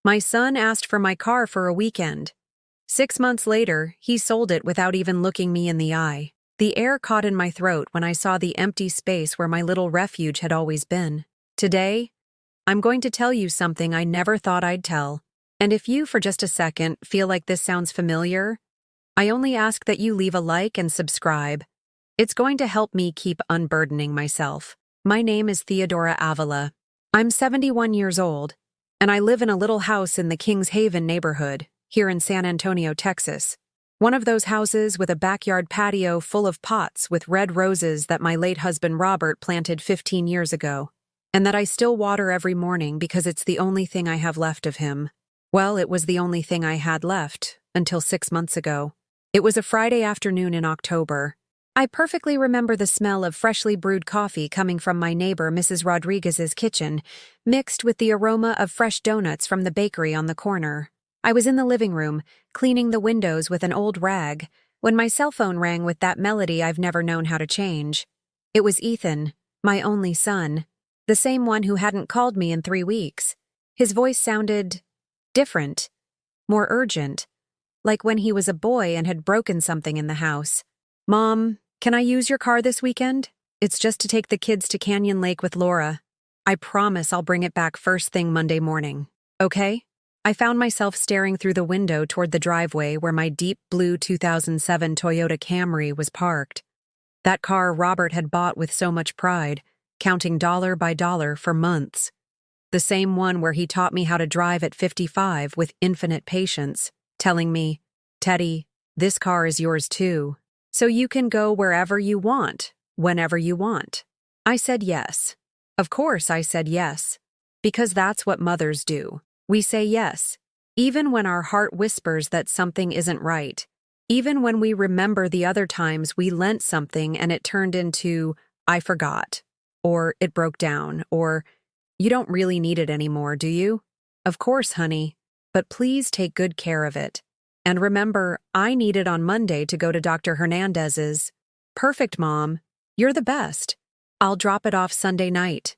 My son asked for my car for a weekend. 6 months later, he sold it without even looking me in the eye. The air caught in my throat when I saw the empty space where my little refuge had always been. Today, I'm going to tell you something I never thought I'd tell. And if you, for just a second, feel like this sounds familiar, I only ask that you leave a like and subscribe. It's going to help me keep unburdening myself. My name is Theodora Avila. I'm 71 years old, and I live in a little house in the Kings Haven neighborhood, here in San Antonio, Texas. One of those houses with a backyard patio full of pots with red roses that my late husband Robert planted 15 years ago, and that I still water every morning because it's the only thing I have left of him. Well, it was the only thing I had left, until 6 months ago. It was a Friday afternoon in October. I perfectly remember the smell of freshly brewed coffee coming from my neighbor Mrs. Rodriguez's kitchen, mixed with the aroma of fresh donuts from the bakery on the corner. I was in the living room, cleaning the windows with an old rag, when my cell phone rang with that melody I've never known how to change. It was Ethan, my only son, the same one who hadn't called me in 3 weeks. His voice sounded different, more urgent, like when he was a boy and had broken something in the house. "Mom, can I use your car this weekend? It's just to take the kids to Canyon Lake with Laura. I promise I'll bring it back first thing Monday morning. Okay?" I found myself staring through the window toward the driveway where my deep blue 2007 Toyota Camry was parked. That car Robert had bought with so much pride, counting dollar by dollar for months. The same one where he taught me how to drive at 55 with infinite patience, telling me, "Teddy, this car is yours too, so you can go wherever you want, whenever you want." I said yes. Of course I said yes, because that's what mothers do. We say yes, even when our heart whispers that something isn't right, even when we remember the other times we lent something and it turned into, "I forgot," or "it broke down," or "you don't really need it anymore, do you?" Of course, honey, but please take good care of it. And remember, I need it on Monday to go to Dr. Hernandez's. Perfect, Mom. You're the best. I'll drop it off Sunday night.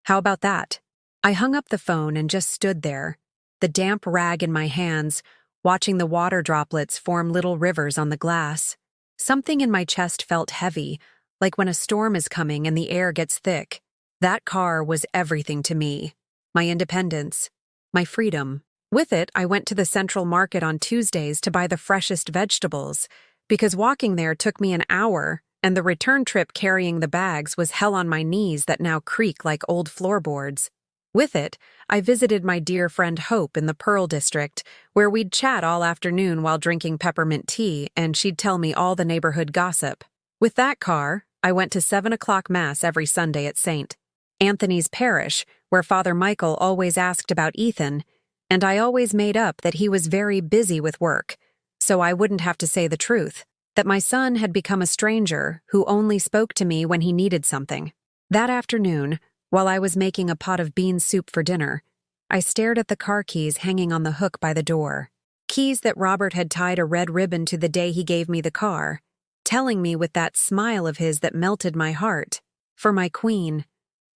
How about that? I hung up the phone and just stood there, the damp rag in my hands, watching the water droplets form little rivers on the glass. Something in my chest felt heavy, like when a storm is coming and the air gets thick. That car was everything to me. My independence, my freedom. With it, I went to the Central Market on Tuesdays to buy the freshest vegetables, because walking there took me an hour, and the return trip carrying the bags was hell on my knees that now creak like old floorboards. With it, I visited my dear friend Hope in the Pearl District, where we'd chat all afternoon while drinking peppermint tea, and she'd tell me all the neighborhood gossip. With that car, I went to 7 o'clock Mass every Sunday at St. Anthony's Parish, where Father Michael always asked about Ethan, and I always made up that he was very busy with work, so I wouldn't have to say the truth, that my son had become a stranger who only spoke to me when he needed something. That afternoon, while I was making a pot of bean soup for dinner, I stared at the car keys hanging on the hook by the door. Keys that Robert had tied a red ribbon to the day he gave me the car, telling me with that smile of his that melted my heart, for my queen,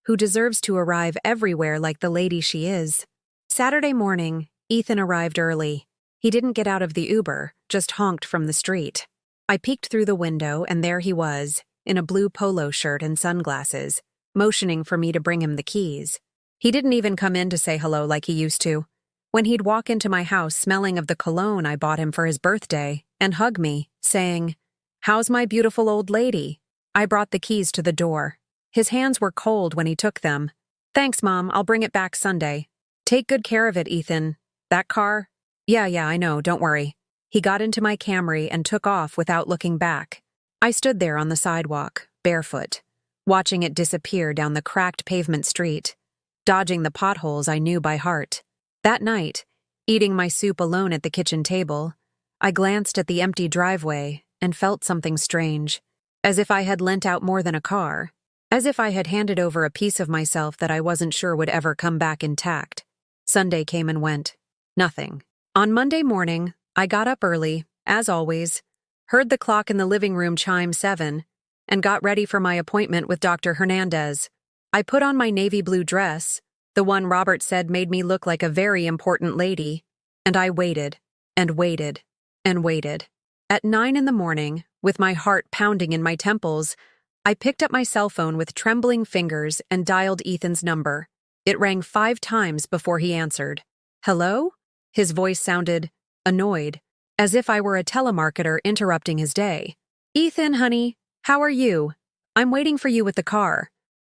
who deserves to arrive everywhere like the lady she is. Saturday morning, Ethan arrived early. He didn't get out of the Uber, just honked from the street. I peeked through the window, and there he was, in a blue polo shirt and sunglasses, motioning for me to bring him the keys. He didn't even come in to say hello like he used to. When he'd walk into my house smelling of the cologne I bought him for his birthday, and hug me, saying, "How's my beautiful old lady?" I brought the keys to the door. His hands were cold when he took them. "Thanks, Mom, I'll bring it back Sunday." "Take good care of it, Ethan. That car?" Yeah, I know, don't worry." He got into my Camry and took off without looking back. I stood there on the sidewalk, barefoot, watching it disappear down the cracked pavement street, dodging the potholes I knew by heart. That night, eating my soup alone at the kitchen table, I glanced at the empty driveway and felt something strange, as if I had lent out more than a car, as if I had handed over a piece of myself that I wasn't sure would ever come back intact. Sunday came and went. Nothing. On Monday morning, I got up early, as always, heard the clock in the living room chime 7, and got ready for my appointment with Dr. Hernandez. I put on my navy blue dress, The one Robert said made me look like a very important lady. And I waited, and waited, and waited. At 9 in the morning, with my heart pounding in my temples, I picked up my cell phone with trembling fingers and dialed Ethan's number. It rang 5 times before he answered. Hello? His voice sounded annoyed, as if I were a telemarketer interrupting his day. Ethan, honey, how are you? I'm waiting for you with the car.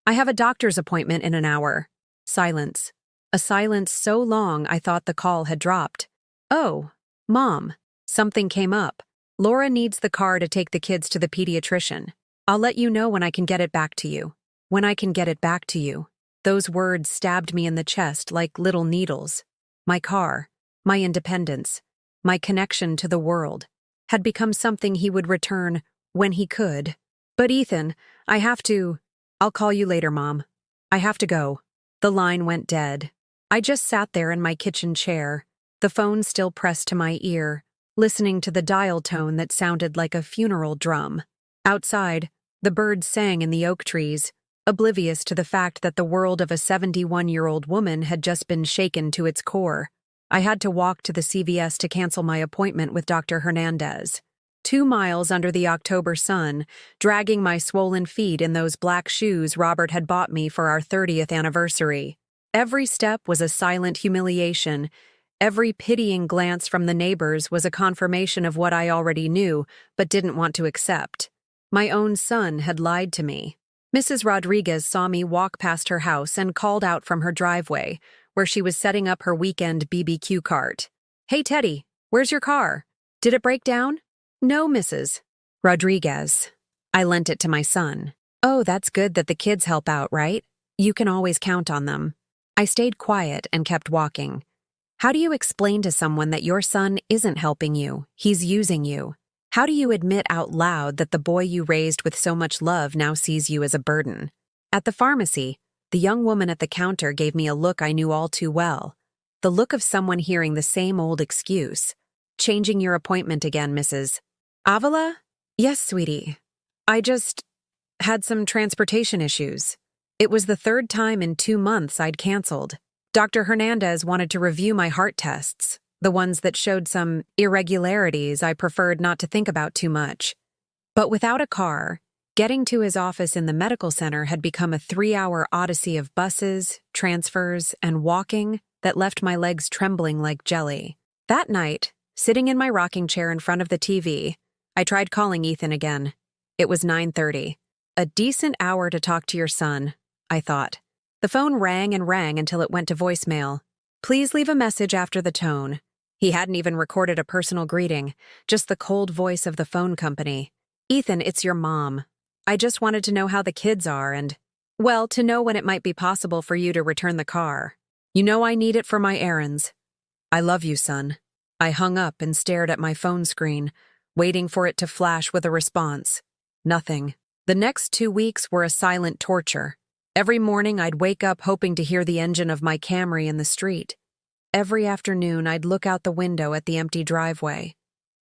I have a doctor's appointment in an hour. Silence. A silence so long I thought the call had dropped. Oh, Mom. Something came up. Laura needs the car to take the kids to the pediatrician. I'll let you know when I can get it back to you. When I can get it back to you. Those words stabbed me in the chest like little needles. My car, my independence, my connection to the world, had become something he would return when he could. But Ethan, I'll call you later, Mom. I have to go. The line went dead. I just sat there in my kitchen chair, the phone still pressed to my ear, listening to the dial tone that sounded like a funeral drum. Outside, the birds sang in the oak trees, oblivious to the fact that the world of a 71-year-old woman had just been shaken to its core. I had to walk to the CVS to cancel my appointment with Dr. Hernandez. 2 miles under the October sun, dragging my swollen feet in those black shoes Robert had bought me for our 30th anniversary. Every step was a silent humiliation. Every pitying glance from the neighbors was a confirmation of what I already knew, but didn't want to accept. My own son had lied to me. Mrs. Rodriguez saw me walk past her house and called out from her driveway, where she was setting up her weekend BBQ cart. Hey, Teddy, where's your car? Did it break down? No, Mrs. Rodriguez. I lent it to my son. Oh, that's good that the kids help out, right? You can always count on them. I stayed quiet and kept walking. How do you explain to someone that your son isn't helping you, he's using you? How do you admit out loud that the boy you raised with so much love now sees you as a burden? At the pharmacy, the young woman at the counter gave me a look I knew all too well. The look of someone hearing the same old excuse. Changing your appointment again, Mrs. Avila? Yes, sweetie. I just had some transportation issues. It was the 3rd time in 2 months I'd canceled. Dr. Hernandez wanted to review my heart tests, the ones that showed some irregularities I preferred not to think about too much. But without a car, getting to his office in the medical center had become a 3-hour odyssey of buses, transfers, and walking that left my legs trembling like jelly. That night, sitting in my rocking chair in front of the TV, I tried calling Ethan again. It was 9:30. A decent hour to talk to your son, I thought. The phone rang and rang until it went to voicemail. Please leave a message after the tone. He hadn't even recorded a personal greeting, just the cold voice of the phone company. Ethan, it's your mom. I just wanted to know how the kids are and, well, to know when it might be possible for you to return the car. You know I need it for my errands. I love you, son. I hung up and stared at my phone screen, waiting for it to flash with a response. Nothing. The next 2 weeks were a silent torture. Every morning I'd wake up hoping to hear the engine of my Camry in the street. Every afternoon I'd look out the window at the empty driveway.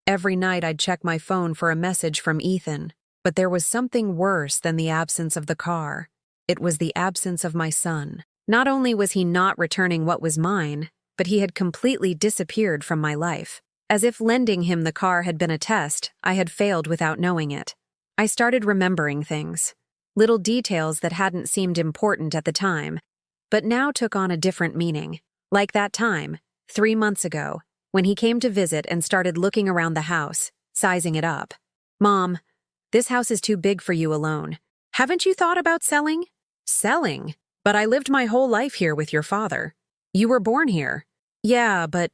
Every night I'd check my phone for a message from Ethan, but there was something worse than the absence of the car. It was the absence of my son. Not only was he not returning what was mine, but he had completely disappeared from my life. As if lending him the car had been a test, I had failed without knowing it. I started remembering things. Little details that hadn't seemed important at the time, but now took on a different meaning. Like that time, 3 months ago, when he came to visit and started looking around the house, sizing it up. Mom, this house is too big for you alone. Haven't you thought about selling? Selling? But I lived my whole life here with your father. You were born here. Yeah, but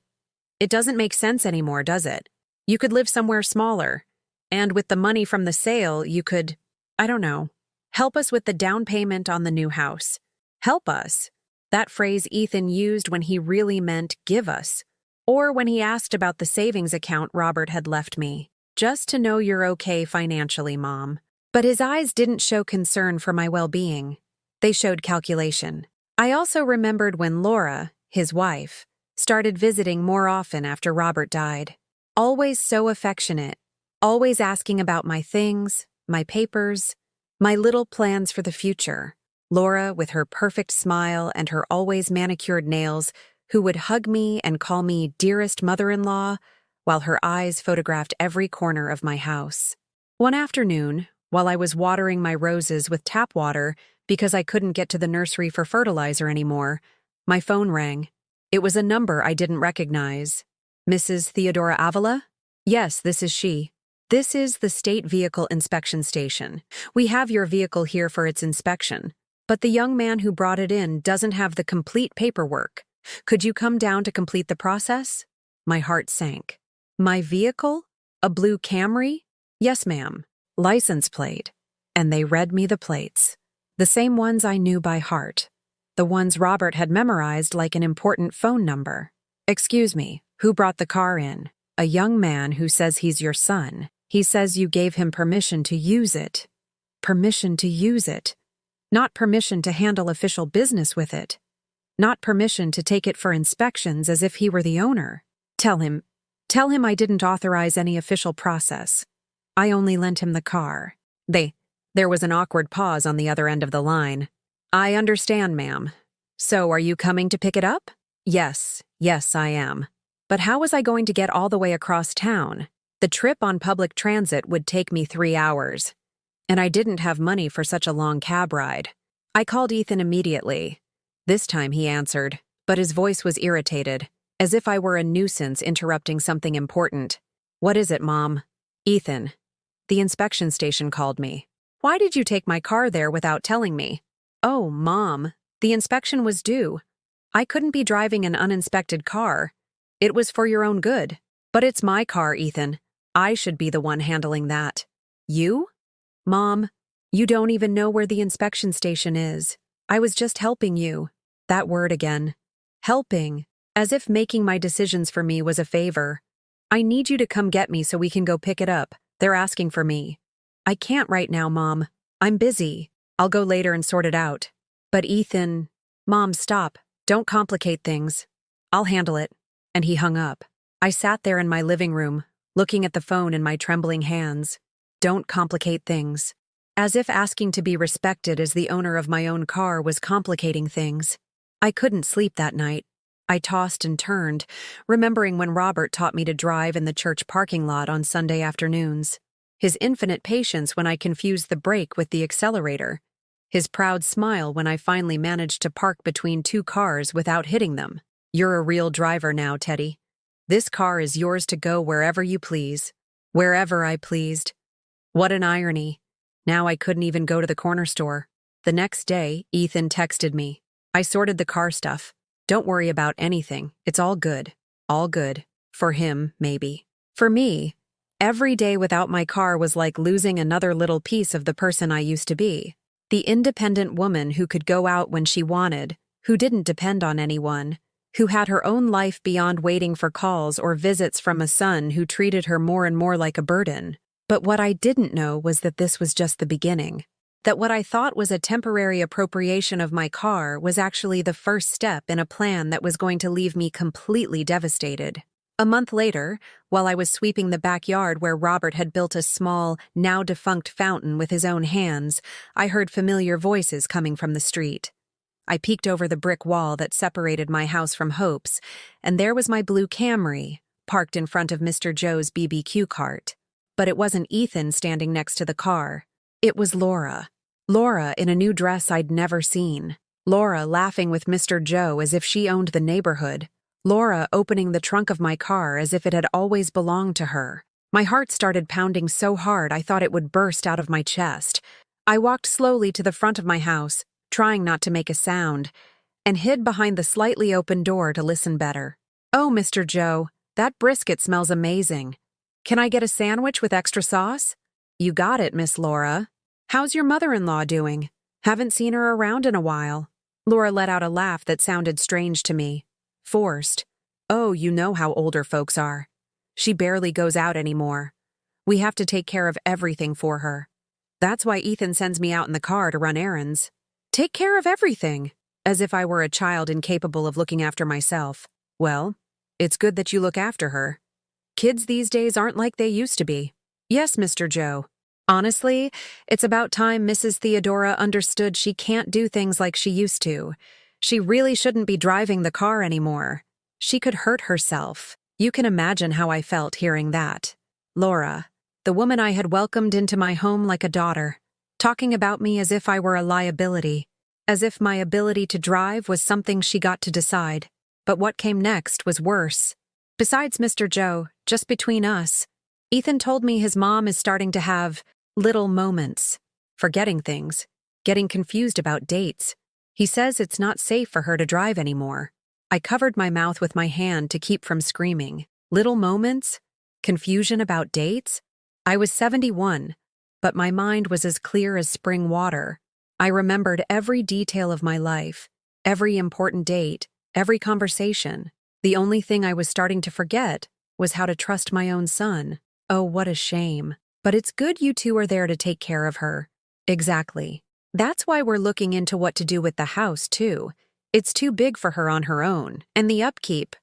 it doesn't make sense anymore, does it? You could live somewhere smaller. And with the money from the sale, you could, I don't know, help us with the down payment on the new house. Help us. That phrase Ethan used when he really meant give us. Or when he asked about the savings account Robert had left me. Just to know you're okay financially, Mom. But his eyes didn't show concern for my well-being. They showed calculation. I also remembered when Laura, his wife, started visiting more often after Robert died. Always so affectionate. Always asking about my things, my papers, my little plans for the future. Laura, with her perfect smile and her always manicured nails, who would hug me and call me dearest mother-in-law, while her eyes photographed every corner of my house. One afternoon, while I was watering my roses with tap water because I couldn't get to the nursery for fertilizer anymore, my phone rang. It was a number I didn't recognize. Mrs. Theodora Avila? Yes, this is she. This is the State Vehicle Inspection Station. We have your vehicle here for its inspection, but the young man who brought it in doesn't have the complete paperwork. Could you come down to complete the process? My heart sank. My vehicle? A blue Camry? Yes, ma'am. License plate. And they read me the plates. The same ones I knew by heart. The ones Robert had memorized like an important phone number. Excuse me, who brought the car in? A young man who says he's your son. He says you gave him permission to use it. Permission to use it. Not permission to handle official business with it. Not permission to take it for inspections as if he were the owner. Tell him I didn't authorize any official process. I only lent him the car. There was an awkward pause on the other end of the line. I understand, ma'am. So are you coming to pick it up? Yes, I am. But how was I going to get all the way across town? The trip on public transit would take me 3 hours. And I didn't have money for such a long cab ride. I called Ethan immediately. This time he answered, but his voice was irritated, as if I were a nuisance interrupting something important. What is it, Mom? Ethan. The inspection station called me. Why did you take my car there without telling me? Oh, Mom, the inspection was due. I couldn't be driving an uninspected car. It was for your own good. But it's my car, Ethan. I should be the one handling that. You? Mom, you don't even know where the inspection station is. I was just helping you. That word again. Helping. As if making my decisions for me was a favor. I need you to come get me so we can go pick it up. They're asking for me. I can't right now, Mom. I'm busy. I'll go later and sort it out. But Ethan... Mom, stop. Don't complicate things. I'll handle it. And he hung up. I sat there in my living room, looking at the phone in my trembling hands. Don't complicate things. As if asking to be respected as the owner of my own car was complicating things. I couldn't sleep that night. I tossed and turned, remembering when Robert taught me to drive in the church parking lot on Sunday afternoons. His infinite patience when I confused the brake with the accelerator. His proud smile when I finally managed to park between 2 cars without hitting them. You're a real driver now, Teddy. This car is yours to go wherever you please. Wherever I pleased. What an irony. Now I couldn't even go to the corner store. The next day, Ethan texted me. I sorted the car stuff. Don't worry about anything. It's all good. All good. For him, maybe. For me, every day without my car was like losing another little piece of the person I used to be. The independent woman who could go out when she wanted, who didn't depend on anyone, who had her own life beyond waiting for calls or visits from a son who treated her more and more like a burden. But what I didn't know was that this was just the beginning. That what I thought was a temporary appropriation of my car was actually the first step in a plan that was going to leave me completely devastated. A month later, while I was sweeping the backyard where Robert had built a small, now-defunct fountain with his own hands, I heard familiar voices coming from the street. I peeked over the brick wall that separated my house from Hope's, and there was my blue Camry, parked in front of Mr. Joe's BBQ cart. But it wasn't Ethan standing next to the car. It was Laura. Laura in a new dress I'd never seen. Laura laughing with Mr. Joe as if she owned the neighborhood. Laura opening the trunk of my car as if it had always belonged to her. My heart started pounding so hard I thought it would burst out of my chest. I walked slowly to the front of my house, trying not to make a sound, and hid behind the slightly open door to listen better. Oh, Mr. Joe, that brisket smells amazing. Can I get a sandwich with extra sauce? You got it, Miss Laura. How's your mother-in-law doing? Haven't seen her around in a while. Laura let out a laugh that sounded strange to me. Forced. Oh, you know how older folks are. She barely goes out anymore. We have to take care of everything for her. That's why Ethan sends me out in the car to run errands. Take care of everything, as if I were a child incapable of looking after myself. Well, it's good that you look after her. Kids these days aren't like they used to be. Yes, Mr. Joe. Honestly, it's about time Mrs. Theodora understood she can't do things like she used to. She really shouldn't be driving the car anymore. She could hurt herself. You can imagine how I felt hearing that. Laura, the woman I had welcomed into my home like a daughter, talking about me as if I were a liability, as if my ability to drive was something she got to decide. But what came next was worse. Besides Mr. Joe, just between us, Ethan told me his mom is starting to have little moments, forgetting things, getting confused about dates. He says it's not safe for her to drive anymore. I covered my mouth with my hand to keep from screaming. Little moments? Confusion about dates? I was 71, but my mind was as clear as spring water. I remembered every detail of my life, every important date, every conversation. The only thing I was starting to forget was how to trust my own son. Oh, what a shame. But it's good you two are there to take care of her. Exactly. That's why we're looking into what to do with the house, too. It's too big for her on her own, and the upkeep.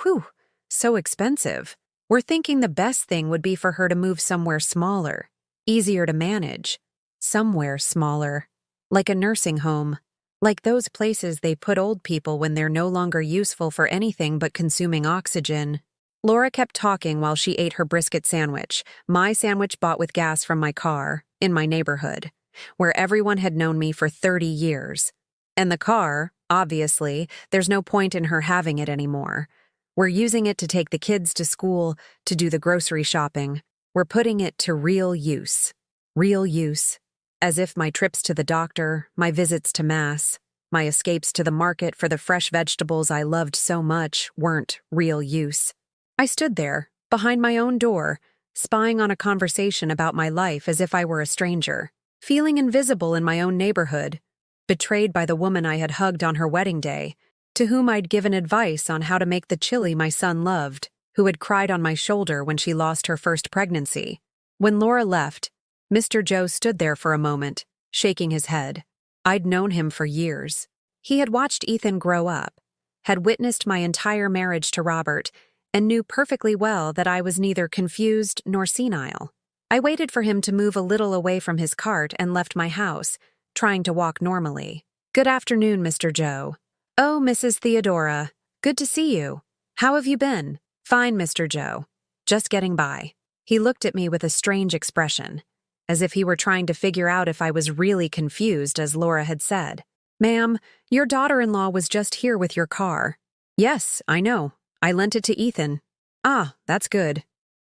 Whew, so expensive. We're thinking the best thing would be for her to move somewhere smaller, easier to manage. Somewhere smaller. Like a nursing home. Like those places they put old people when they're no longer useful for anything but consuming oxygen. Laura kept talking while she ate her brisket sandwich, my sandwich bought with gas from my car, in my neighborhood, where everyone had known me for 30 years. And the car, obviously, there's no point in her having it anymore. We're using it to take the kids to school, to do the grocery shopping. We're putting it to real use. Real use. As if my trips to the doctor, my visits to Mass, my escapes to the market for the fresh vegetables I loved so much weren't real use. I stood there, behind my own door, spying on a conversation about my life as if I were a stranger, feeling invisible in my own neighborhood, betrayed by the woman I had hugged on her wedding day, to whom I'd given advice on how to make the chili my son loved, who had cried on my shoulder when she lost her first pregnancy. When Laura left, Mr. Joe stood there for a moment, shaking his head. I'd known him for years. He had watched Ethan grow up, had witnessed my entire marriage to Robert, and knew perfectly well that I was neither confused nor senile. I waited for him to move a little away from his cart and left my house, trying to walk normally. Good afternoon, Mr. Joe. Oh, Mrs. Theodora. Good to see you. How have you been? Fine, Mr. Joe. Just getting by. He looked at me with a strange expression, as if he were trying to figure out if I was really confused, as Laura had said. Ma'am, your daughter-in-law was just here with your car. Yes, I know. I lent it to Ethan. Ah, that's good.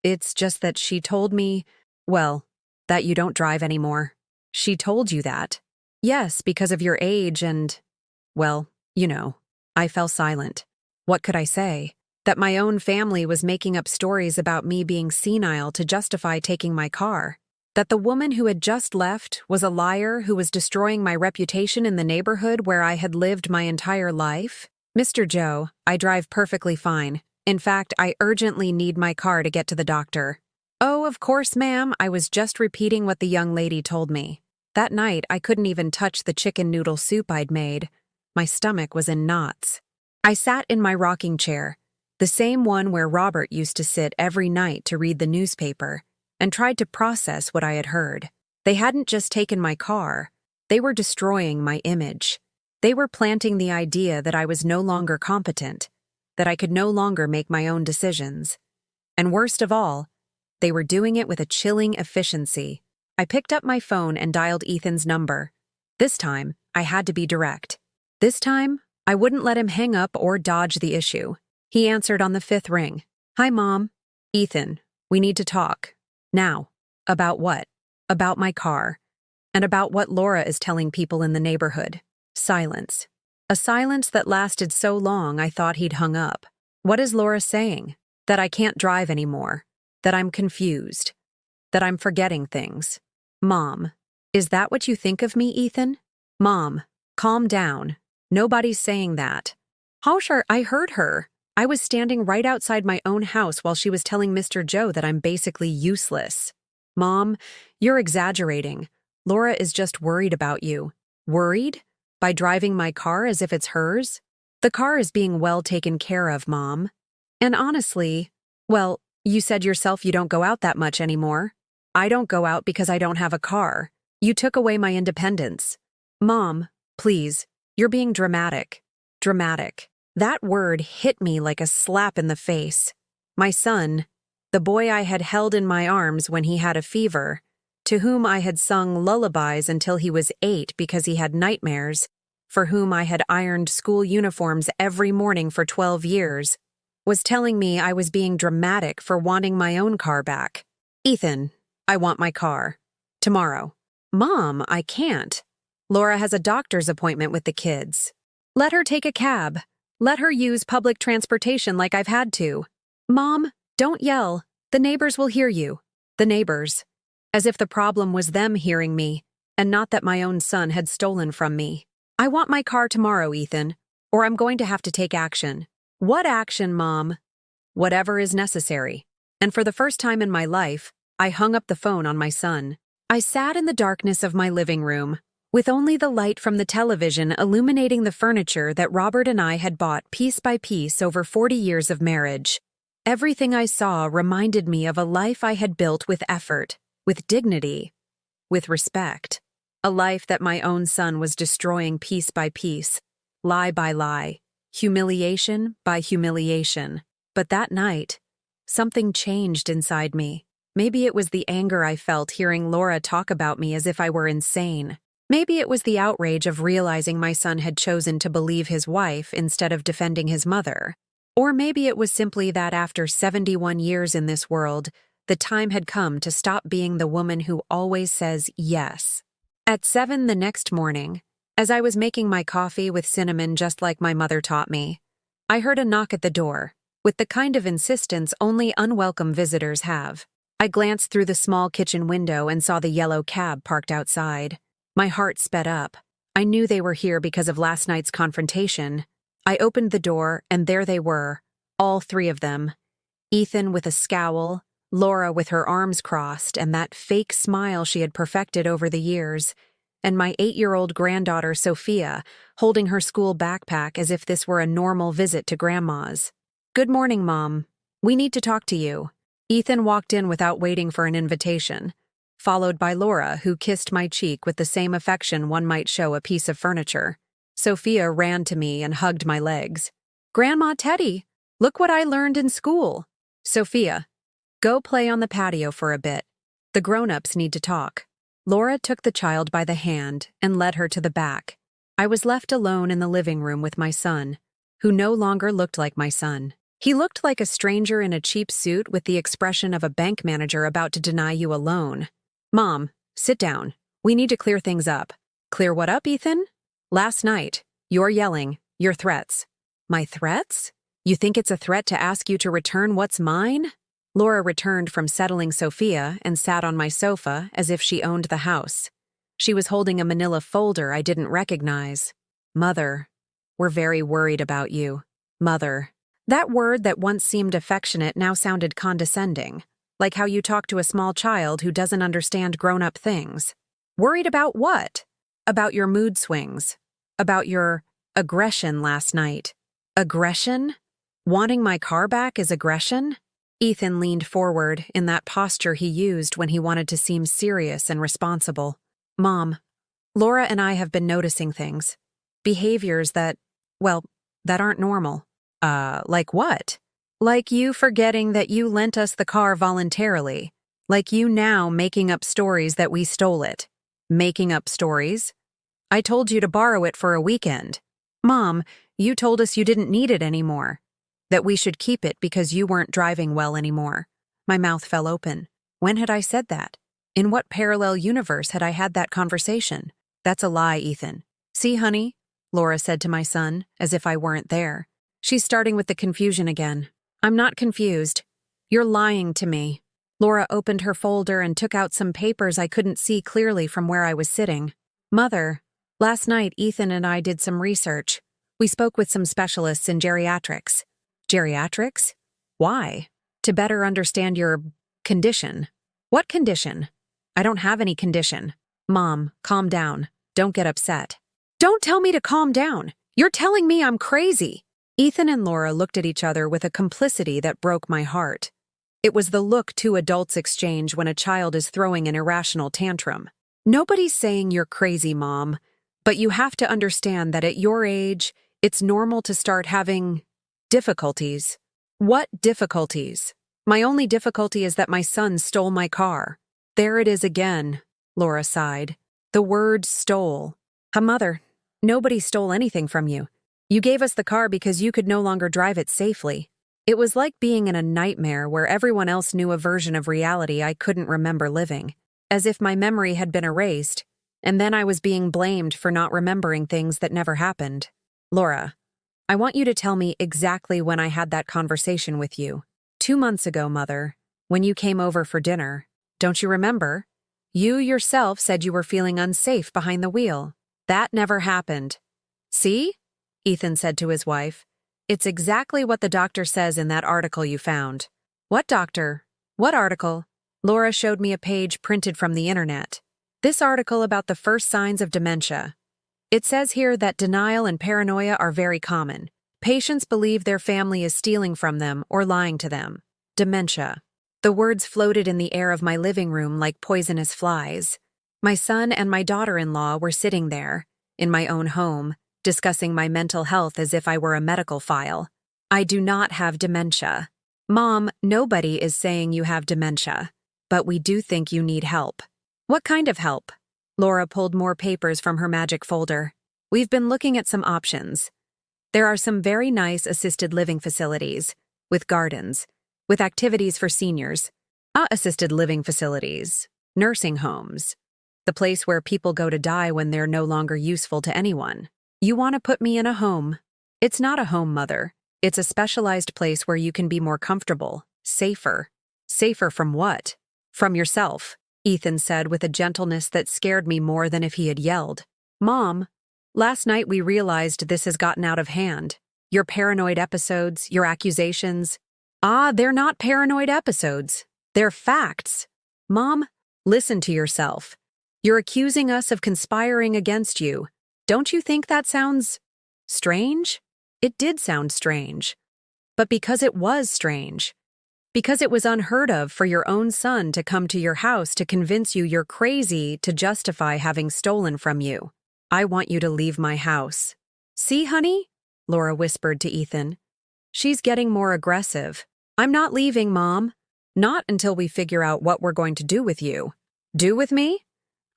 It's just that she told me, well, that you don't drive anymore. She told you that? Yes, because of your age and, well, you know. I fell silent. What could I say? That my own family was making up stories about me being senile to justify taking my car. That the woman who had just left was a liar who was destroying my reputation in the neighborhood where I had lived my entire life? Mr. Joe, I drive perfectly fine. In fact, I urgently need my car to get to the doctor. Oh, of course, ma'am. I was just repeating what the young lady told me. That night, I couldn't even touch the chicken noodle soup I'd made. My stomach was in knots. I sat in my rocking chair, the same one where Robert used to sit every night to read the newspaper, and tried to process what I had heard. They hadn't just taken my car. They were destroying my image. They were planting the idea that I was no longer competent, that I could no longer make my own decisions. And worst of all, they were doing it with a chilling efficiency. I picked up my phone and dialed Ethan's number. This time, I had to be direct. This time, I wouldn't let him hang up or dodge the issue. He answered on the 5th ring. Hi, Mom. Ethan, we need to talk. Now. About what? About my car. And about what Laura is telling people in the neighborhood. Silence. A silence that lasted so long I thought he'd hung up. What is Laura saying? That I can't drive anymore. That I'm confused. That I'm forgetting things. Mom, is that what you think of me, Ethan? Mom, calm down. Nobody's saying that. Hauser, I heard her. I was standing right outside my own house while she was telling Mr. Joe that I'm basically useless. Mom, you're exaggerating. Laura is just worried about you. Worried? By driving my car as if it's hers? The car is being well taken care of, Mom. And honestly, well, you said yourself you don't go out that much anymore. I don't go out because I don't have a car. You took away my independence. Mom, please, you're being dramatic. Dramatic. That word hit me like a slap in the face. My son, the boy I had held in my arms when he had a fever, to whom I had sung lullabies until he was 8 because he had nightmares, for whom I had ironed school uniforms every morning for 12 years, was telling me I was being dramatic for wanting my own car back. Ethan, I want my car. Tomorrow. Mom, I can't. Laura has a doctor's appointment with the kids. Let her take a cab. Let her use public transportation like I've had to. Mom, don't yell. The neighbors will hear you. The neighbors. As if the problem was them hearing me, and not that my own son had stolen from me. I want my car tomorrow, Ethan, or I'm going to have to take action. What action, Mom? Whatever is necessary. And for the first time in my life, I hung up the phone on my son. I sat in the darkness of my living room, with only the light from the television illuminating the furniture that Robert and I had bought piece by piece over 40 years of marriage. Everything I saw reminded me of a life I had built with effort, with dignity, with respect. A life that my own son was destroying piece by piece, lie by lie, humiliation by humiliation. But that night, something changed inside me. Maybe it was the anger I felt hearing Laura talk about me as if I were insane. Maybe it was the outrage of realizing my son had chosen to believe his wife instead of defending his mother. Or maybe it was simply that after 71 years in this world, the time had come to stop being the woman who always says yes. At 7 the next morning, as I was making my coffee with cinnamon just like my mother taught me, I heard a knock at the door, with the kind of insistence only unwelcome visitors have. I glanced through the small kitchen window and saw the yellow cab parked outside. My heart sped up. I knew they were here because of last night's confrontation. I opened the door, and there they were, all 3 of them. Ethan with a scowl, Laura with her arms crossed and that fake smile she had perfected over the years, and my 8-year-old granddaughter Sophia holding her school backpack as if this were a normal visit to Grandma's. Good morning, Mom. We need to talk to you. Ethan walked in without waiting for an invitation, followed by Laura, who kissed my cheek with the same affection one might show a piece of furniture. Sophia ran to me and hugged my legs. Grandma Teddy, look what I learned in school. Sophia, go play on the patio for a bit. The grown-ups need to talk. Laura took the child by the hand and led her to the back. I was left alone in the living room with my son, who no longer looked like my son. He looked like a stranger in a cheap suit with the expression of a bank manager about to deny you a loan. Mom, sit down. We need to clear things up. Clear what up, Ethan? Last night, your yelling, your threats. My threats? You think it's a threat to ask you to return what's mine? Laura returned from settling Sophia and sat on my sofa as if she owned the house. She was holding a manila folder I didn't recognize. Mother, we're very worried about you. Mother. That word that once seemed affectionate now sounded condescending, like how you talk to a small child who doesn't understand grown-up things. Worried about what? About your mood swings. About your aggression last night. Aggression? Wanting my car back is aggression? Ethan leaned forward in that posture he used when he wanted to seem serious and responsible. Mom, Laura and I have been noticing things. Behaviors that aren't normal. Like what? Like you forgetting that you lent us the car voluntarily. Like you now making up stories that we stole it. Making up stories? I told you to borrow it for a weekend. Mom, you told us you didn't need it anymore. That we should keep it because you weren't driving well anymore. My mouth fell open. When had I said that? In what parallel universe had I had that conversation? That's a lie, Ethan. See, honey? Laura said to my son, as if I weren't there. She's starting with the confusion again. I'm not confused. You're lying to me. Laura opened her folder and took out some papers I couldn't see clearly from where I was sitting. Mother, last night Ethan and I did some research. We spoke with some specialists in geriatrics. Geriatrics? Why? To better understand your condition. What condition? I don't have any condition. Mom, calm down. Don't get upset. Don't tell me to calm down. You're telling me I'm crazy. Ethan and Laura looked at each other with a complicity that broke my heart. It was the look two adults exchange when a child is throwing an irrational tantrum. Nobody's saying you're crazy, Mom, but you have to understand that at your age, it's normal to start having difficulties. What difficulties? My only difficulty is that my son stole my car. There it is again, Laura sighed. The word stole. Mother, nobody stole anything from you. You gave us the car because you could no longer drive it safely. It was like being in a nightmare where everyone else knew a version of reality I couldn't remember living, as if my memory had been erased, and then I was being blamed for not remembering things that never happened. Laura, I want you to tell me exactly when I had that conversation with you. 2 months ago, Mother, when you came over for dinner. Don't you remember? You yourself said you were feeling unsafe behind the wheel. That never happened. See? Ethan said to his wife. It's exactly what the doctor says in that article you found. What doctor? What article? Laura showed me a page printed from the internet. This article about the first signs of dementia. It says here that denial and paranoia are very common. Patients believe their family is stealing from them or lying to them. Dementia. The words floated in the air of my living room like poisonous flies. My son and my daughter-in-law were sitting there, in my own home, discussing my mental health as if I were a medical file. I do not have dementia. Mom, nobody is saying you have dementia, but we do think you need help. What kind of help? Laura pulled more papers from her magic folder. We've been looking at some options. There are some very nice assisted living facilities, with gardens, with activities for seniors, assisted living facilities, nursing homes, the place where people go to die when they're no longer useful to anyone. You want to put me in a home. It's not a home, Mother. It's a specialized place where you can be more comfortable, safer. Safer from what? From yourself, Ethan said with a gentleness that scared me more than if he had yelled. Mom, last night we realized this has gotten out of hand. Your paranoid episodes, your accusations. They're not paranoid episodes. They're facts. Mom, listen to yourself. You're accusing us of conspiring against you. Don't you think that sounds strange? It did sound strange. But because it was strange, because it was unheard of for your own son to come to your house to convince you you're crazy to justify having stolen from you, I want you to leave my house. See, honey? Laura whispered to Ethan. She's getting more aggressive. I'm not leaving, Mom. Not until we figure out what we're going to do with you. Do with me?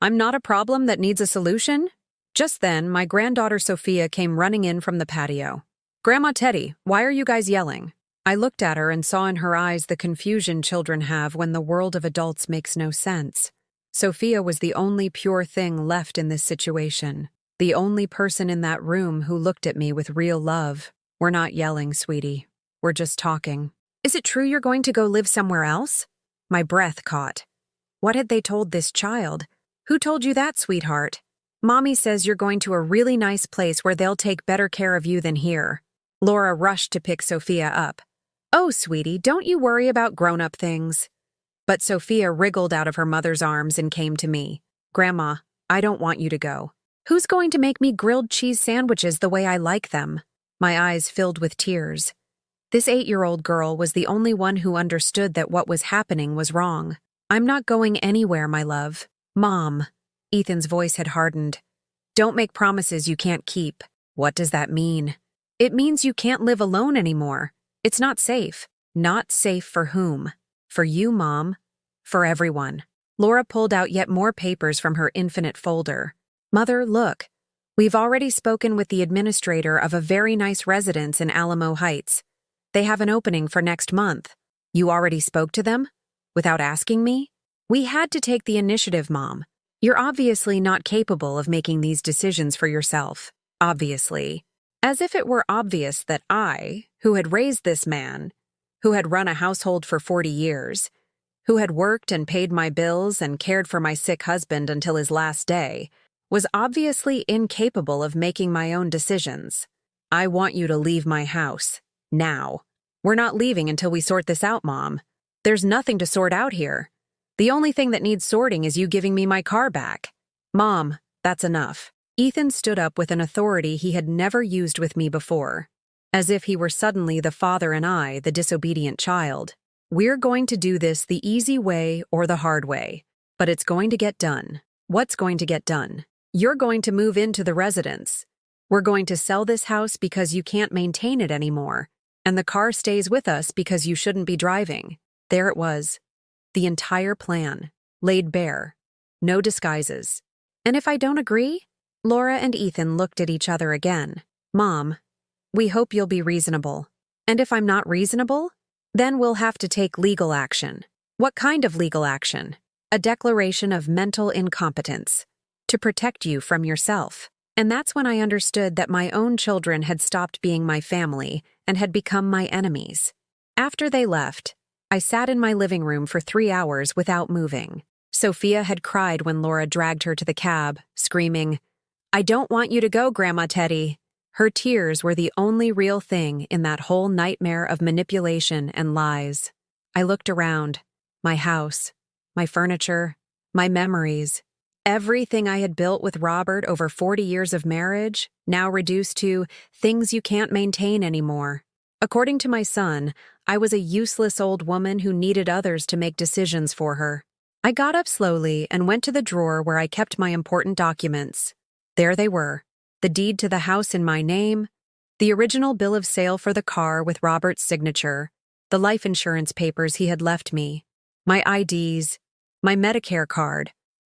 I'm not a problem that needs a solution? Just then, my granddaughter Sophia came running in from the patio. Grandma Teddy, why are you guys yelling? I looked at her and saw in her eyes the confusion children have when the world of adults makes no sense. Sophia was the only pure thing left in this situation, the only person in that room who looked at me with real love. We're not yelling, sweetie. We're just talking. Is it true you're going to go live somewhere else? My breath caught. What had they told this child? Who told you that, sweetheart? Mommy says you're going to a really nice place where they'll take better care of you than here. Laura rushed to pick Sophia up. Oh, sweetie, don't you worry about grown-up things. But Sophia wriggled out of her mother's arms and came to me. Grandma, I don't want you to go. Who's going to make me grilled cheese sandwiches the way I like them? My eyes filled with tears. This 8-year-old girl was the only one who understood that what was happening was wrong. I'm not going anywhere, my love. Mom. Ethan's voice had hardened. Don't make promises you can't keep. What does that mean? It means you can't live alone anymore. It's not safe. Not safe for whom? For you, Mom. For everyone. Laura pulled out yet more papers from her infinite folder. Mother, look. We've already spoken with the administrator of a very nice residence in Alamo Heights. They have an opening for next month. You already spoke to them? Without asking me? We had to take the initiative, Mom. You're obviously not capable of making these decisions for yourself. Obviously. As if it were obvious that I, who had raised this man, who had run a household for 40 years, who had worked and paid my bills and cared for my sick husband until his last day, was obviously incapable of making my own decisions. I want you to leave my house. Now. We're not leaving until we sort this out, Mom. There's nothing to sort out here. The only thing that needs sorting is you giving me my car back. Mom, that's enough. Ethan stood up with an authority he had never used with me before, as if he were suddenly the father and I, the disobedient child. We're going to do this the easy way or the hard way, but it's going to get done. What's going to get done? You're going to move into the residence. We're going to sell this house because you can't maintain it anymore, and the car stays with us because you shouldn't be driving. There it was. The entire plan, laid bare. No disguises. And if I don't agree? Laura and Ethan looked at each other again. Mom, we hope you'll be reasonable. And if I'm not reasonable? Then we'll have to take legal action. What kind of legal action? A declaration of mental incompetence. To protect you from yourself. And that's when I understood that my own children had stopped being my family and had become my enemies. After they left, I sat in my living room for 3 hours without moving. Sophia had cried when Laura dragged her to the cab, screaming, "I don't want you to go, Grandma Teddy." Her tears were the only real thing in that whole nightmare of manipulation and lies. I looked around. My house, my furniture, my memories. Everything I had built with Robert over 40 years of marriage, now reduced to things you can't maintain anymore. According to my son, I was a useless old woman who needed others to make decisions for her. I got up slowly and went to the drawer where I kept my important documents. There they were. The deed to the house in my name, the original bill of sale for the car with Robert's signature, the life insurance papers he had left me, my IDs, my Medicare card,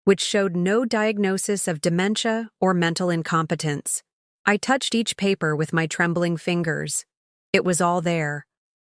which showed no diagnosis of dementia or mental incompetence. I touched each paper with my trembling fingers. It was all there,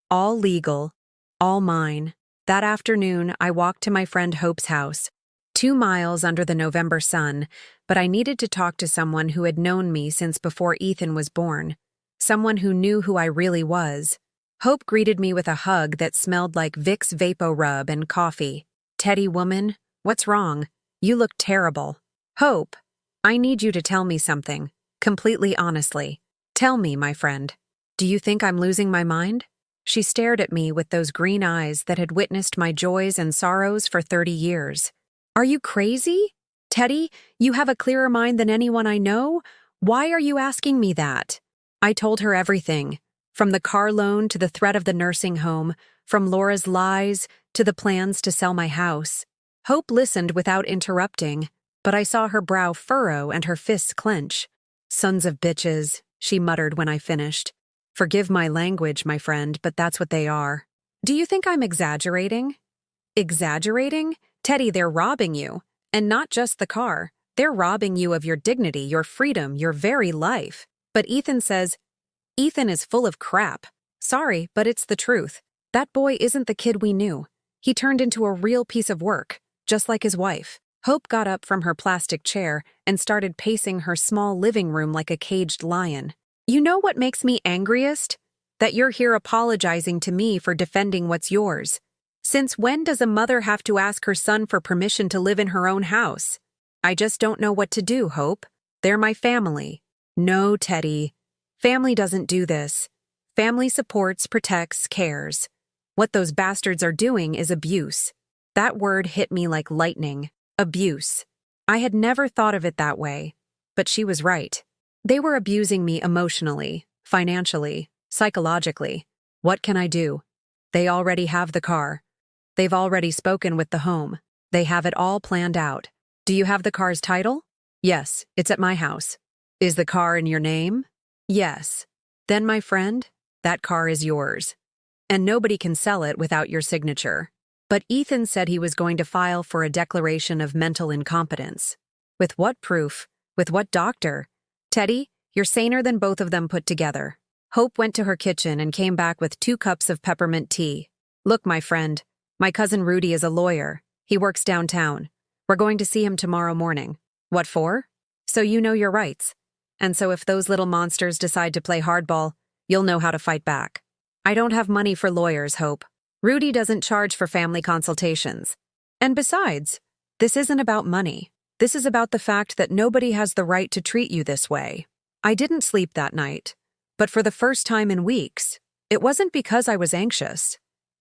all legal, all mine. That afternoon, I walked to my friend Hope's house, 2 miles under the November sun, but I needed to talk to someone who had known me since before Ethan was born, someone who knew who I really was. Hope greeted me with a hug that smelled like Vicks VapoRub and coffee. "Teddy, woman, what's wrong? You look terrible." "Hope, I need you to tell me something, completely honestly. Tell me, my friend. Do you think I'm losing my mind?" She stared at me with those green eyes that had witnessed my joys and sorrows for 30 years. "Are you crazy? Teddy, you have a clearer mind than anyone I know? Why are you asking me that?" I told her everything, from the car loan to the threat of the nursing home, from Laura's lies to the plans to sell my house. Hope listened without interrupting, but I saw her brow furrow and her fists clench. "Sons of bitches," she muttered when I finished. "Forgive my language, my friend, but that's what they are." "Do you think I'm exaggerating?" "Exaggerating? Teddy, they're robbing you. And not just the car. They're robbing you of your dignity, your freedom, your very life." But Ethan says, "Ethan is full of crap. Sorry, but it's the truth. That boy isn't the kid we knew. He turned into a real piece of work, just like his wife." Hope got up from her plastic chair and started pacing her small living room like a caged lion. "You know what makes me angriest? That you're here apologizing to me for defending what's yours. Since when does a mother have to ask her son for permission to live in her own house? I just don't know what to do, Hope. They're my family." "No, Teddy. Family doesn't do this. Family supports, protects, cares. What those bastards are doing is abuse." That word hit me like lightning. Abuse. I had never thought of it that way, but she was right. They were abusing me emotionally, financially, psychologically. What can I do? They already have the car. They've already spoken with the home. They have it all planned out. "Do you have the car's title?" "Yes, it's at my house." "Is the car in your name?" "Yes." "Then, my friend, that car is yours. And nobody can sell it without your signature." But Ethan said he was going to file for a declaration of mental incompetence. With what proof? With what doctor? "Teddy, you're saner than both of them put together." Hope went to her kitchen and came back with 2 cups of peppermint tea. "Look, my friend, my cousin Rudy is a lawyer. He works downtown. We're going to see him tomorrow morning." "What for?" "So you know your rights. And so if those little monsters decide to play hardball, you'll know how to fight back." "I don't have money for lawyers, Hope. Rudy doesn't charge for family consultations. And besides, this isn't about money. This is about the fact that nobody has the right to treat you this way." I didn't sleep that night, but for the first time in weeks, it wasn't because I was anxious.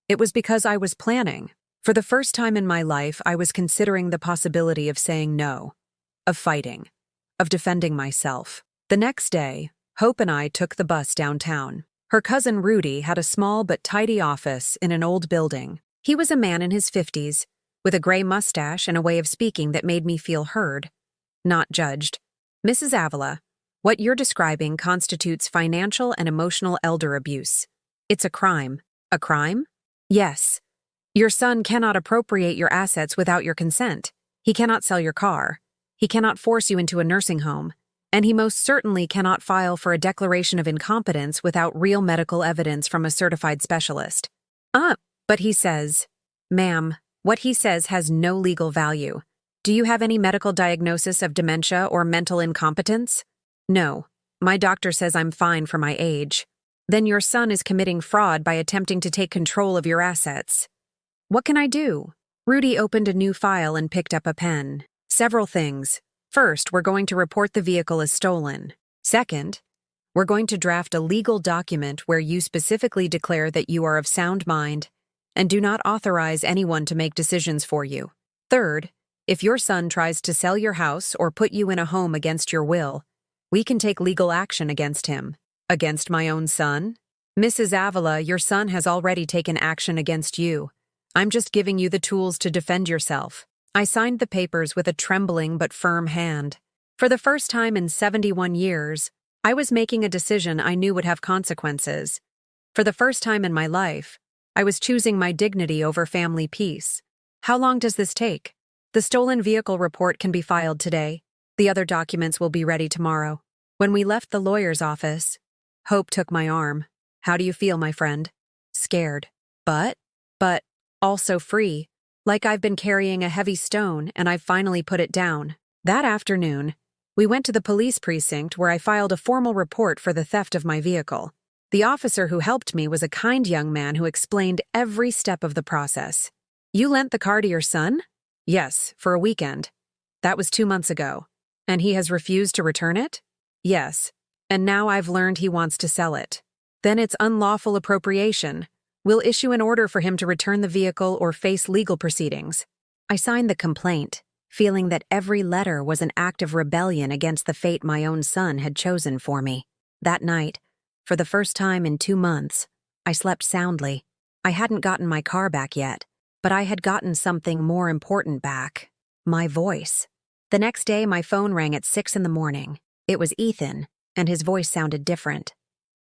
It was because I was planning. For the first time in my life, I was considering the possibility of saying no, of fighting, of defending myself. The next day, Hope and I took the bus downtown. Her cousin Rudy had a small but tidy office in an old building. He was a man in his 50s, with a gray mustache and a way of speaking that made me feel heard, not judged. Mrs. Avila, what you're describing constitutes financial and emotional elder abuse. It's a crime. A crime? Yes. Your son cannot appropriate your assets without your consent. He cannot sell your car. He cannot force you into a nursing home. And he most certainly cannot file for a declaration of incompetence without real medical evidence from a certified specialist. But he says, ma'am, what he says has no legal value. Do you have any medical diagnosis of dementia or mental incompetence? No. My doctor says I'm fine for my age. Then your son is committing fraud by attempting to take control of your assets. What can I do? Rudy opened a new file and picked up a pen. Several things. First, we're going to report the vehicle as stolen. Second, we're going to draft a legal document where you specifically declare that you are of sound mind and do not authorize anyone to make decisions for you. Third, if your son tries to sell your house or put you in a home against your will, we can take legal action against him. Against my own son? Mrs. Avila, your son has already taken action against you. I'm just giving you the tools to defend yourself. I signed the papers with a trembling but firm hand. For the first time in 71 years, I was making a decision I knew would have consequences. For the first time in my life, I was choosing my dignity over family peace. How long does this take? The stolen vehicle report can be filed today. The other documents will be ready tomorrow. When we left the lawyer's office, Hope took my arm. How do you feel, my friend? Scared. But also free. Like I've been carrying a heavy stone and I've finally put it down. That afternoon, we went to the police precinct where I filed a formal report for the theft of my vehicle. The officer who helped me was a kind young man who explained every step of the process. You lent the car to your son? Yes, for a weekend. That was 2 months ago. And he has refused to return it? Yes. And now I've learned he wants to sell it. Then it's unlawful appropriation. We'll issue an order for him to return the vehicle or face legal proceedings. I signed the complaint, feeling that every letter was an act of rebellion against the fate my own son had chosen for me. That night, for the first time in 2 months, I slept soundly. I hadn't gotten my car back yet, but I had gotten something more important back. My voice. The next day, my phone rang at 6 in the morning. It was Ethan, and his voice sounded different.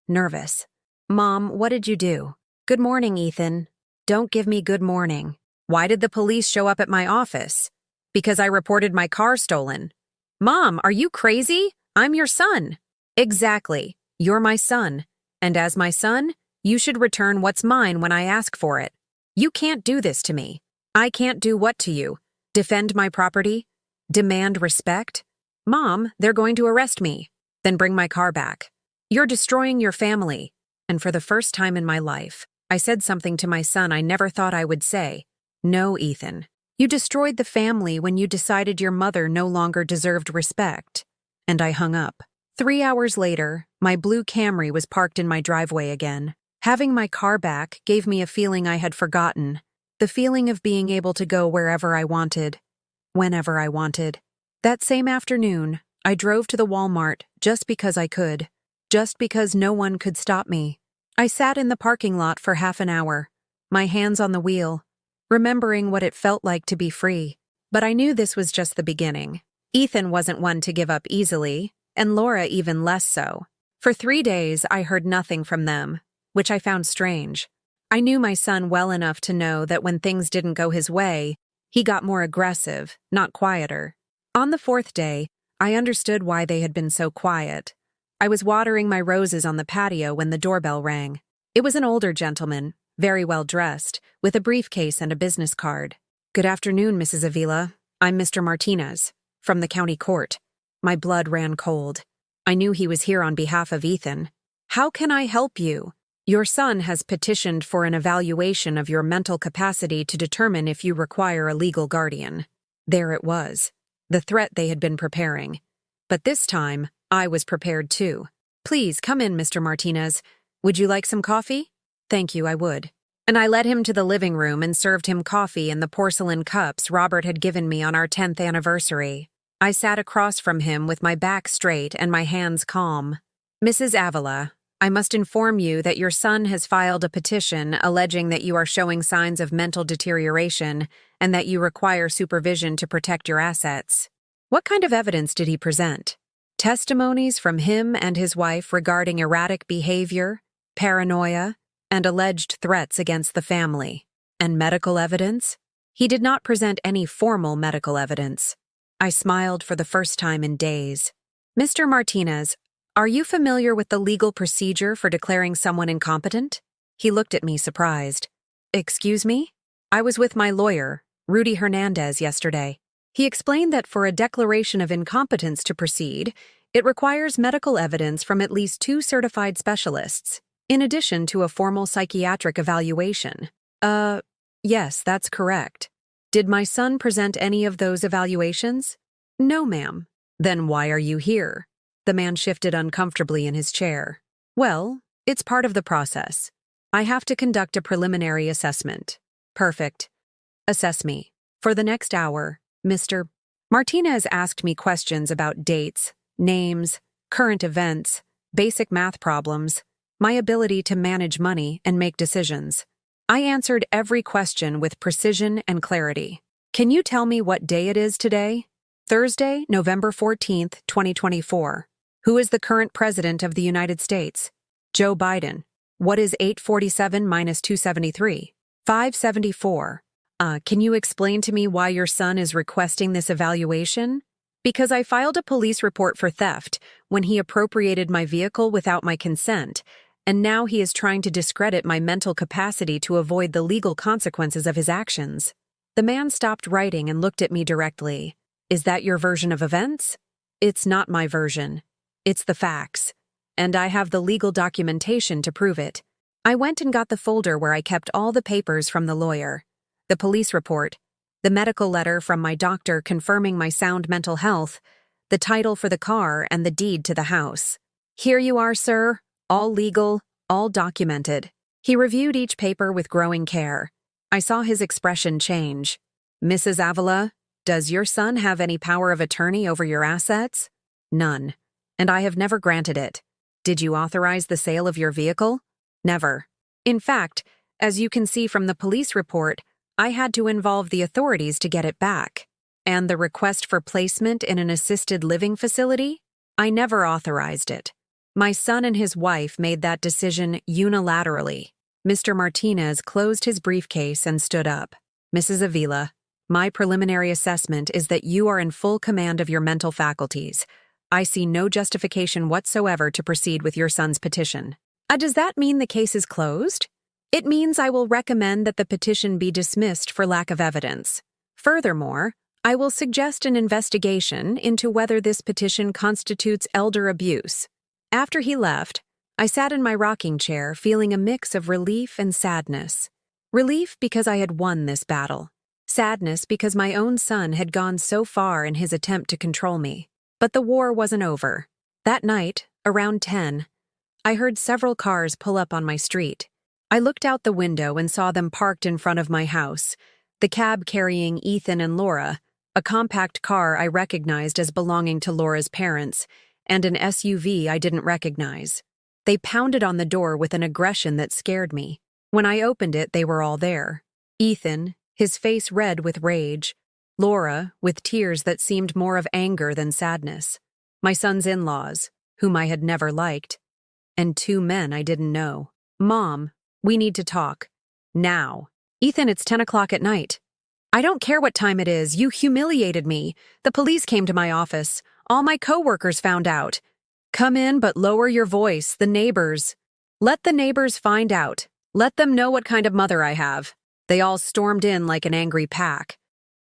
Nervous. Mom, what did you do? Good morning, Ethan. Don't give me good morning. Why did the police show up at my office? Because I reported my car stolen. Mom, are you crazy? I'm your son. Exactly. You're my son. And as my son, you should return what's mine when I ask for it. You can't do this to me. I can't do what to you? Defend my property? Demand respect? Mom, they're going to arrest me. Then bring my car back. You're destroying your family. And for the first time in my life, I said something to my son I never thought I would say. No, Ethan. You destroyed the family when you decided your mother no longer deserved respect. And I hung up. 3 hours later, my blue Camry was parked in my driveway again. Having my car back gave me a feeling I had forgotten. The feeling of being able to go wherever I wanted, whenever I wanted. That same afternoon, I drove to the Walmart just because I could. Just because no one could stop me. I sat in the parking lot for half an hour, my hands on the wheel, remembering what it felt like to be free. But I knew this was just the beginning. Ethan wasn't one to give up easily, and Laura even less so. For 3 days, I heard nothing from them, which I found strange. I knew my son well enough to know that when things didn't go his way, he got more aggressive, not quieter. On the 4th day, I understood why they had been so quiet. I was watering my roses on the patio when the doorbell rang. It was an older gentleman, very well dressed, with a briefcase and a business card. Good afternoon, Mrs. Avila. I'm Mr. Martinez, from the county court. My blood ran cold. I knew he was here on behalf of Ethan. How can I help you? Your son has petitioned for an evaluation of your mental capacity to determine if you require a legal guardian. There it was, the threat they had been preparing. But this time, I was prepared too. Please come in, Mr. Martinez. Would you like some coffee? Thank you, I would. And I led him to the living room and served him coffee in the porcelain cups Robert had given me on our 10th anniversary. I sat across from him with my back straight and my hands calm. Mrs. Avila, I must inform you that your son has filed a petition alleging that you are showing signs of mental deterioration and that you require supervision to protect your assets. What kind of evidence did he present? Testimonies from him and his wife regarding erratic behavior, paranoia, and alleged threats against the family. And medical evidence? He did not present any formal medical evidence. I smiled for the first time in days. Mr. Martinez, are you familiar with the legal procedure for declaring someone incompetent? He looked at me surprised. Excuse me? I was with my lawyer, Rudy Hernandez, yesterday. He explained that for a declaration of incompetence to proceed, it requires medical evidence from at least 2 certified specialists, in addition to a formal psychiatric evaluation. Yes, that's correct. Did my son present any of those evaluations? No, ma'am. Then why are you here? The man shifted uncomfortably in his chair. Well, it's part of the process. I have to conduct a preliminary assessment. Perfect. Assess me. For the next hour, Mr. Martinez asked me questions about dates, names, current events, basic math problems, my ability to manage money and make decisions. I answered every question with precision and clarity. Can you tell me what day it is today? Thursday, November 14th, 2024. Who is the current president of the United States? Joe Biden. What is 847 minus 273? 574. Can you explain to me why your son is requesting this evaluation? Because I filed a police report for theft when he appropriated my vehicle without my consent, and now he is trying to discredit my mental capacity to avoid the legal consequences of his actions. The man stopped writing and looked at me directly. Is that your version of events? It's not my version. It's the facts. And I have the legal documentation to prove it. I went and got the folder where I kept all the papers from the lawyer, the police report, the medical letter from my doctor confirming my sound mental health, the title for the car, and the deed to the house. Here you are, sir. All legal, all documented. He reviewed each paper with growing care. I saw his expression change. Mrs. Avila, does your son have any power of attorney over your assets? None. And I have never granted it. Did you authorize the sale of your vehicle? Never. In fact, as you can see from the police report, I had to involve the authorities to get it back. And the request for placement in an assisted living facility? I never authorized it. My son and his wife made that decision unilaterally. Mr. Martinez closed his briefcase and stood up. Mrs. Avila, my preliminary assessment is that you are in full command of your mental faculties. I see no justification whatsoever to proceed with your son's petition. Does that mean the case is closed? It means I will recommend that the petition be dismissed for lack of evidence. Furthermore, I will suggest an investigation into whether this petition constitutes elder abuse. After he left, I sat in my rocking chair feeling a mix of relief and sadness. Relief because I had won this battle. Sadness because my own son had gone so far in his attempt to control me. But the war wasn't over. That night, around 10, I heard several cars pull up on my street. I looked out the window and saw them parked in front of my house, the cab carrying Ethan and Laura, a compact car I recognized as belonging to Laura's parents, and an SUV I didn't recognize. They pounded on the door with an aggression that scared me. When I opened it, they were all there. Ethan, his face red with rage. Laura, with tears that seemed more of anger than sadness. My son's in-laws, whom I had never liked. And 2 men I didn't know. Mom, we need to talk. Now. Ethan, it's 10 o'clock at night. I don't care what time it is. You humiliated me. The police came to my office. All my coworkers found out. Come in, but lower your voice. The neighbors. Let the neighbors find out. Let them know what kind of mother I have. They all stormed in like an angry pack.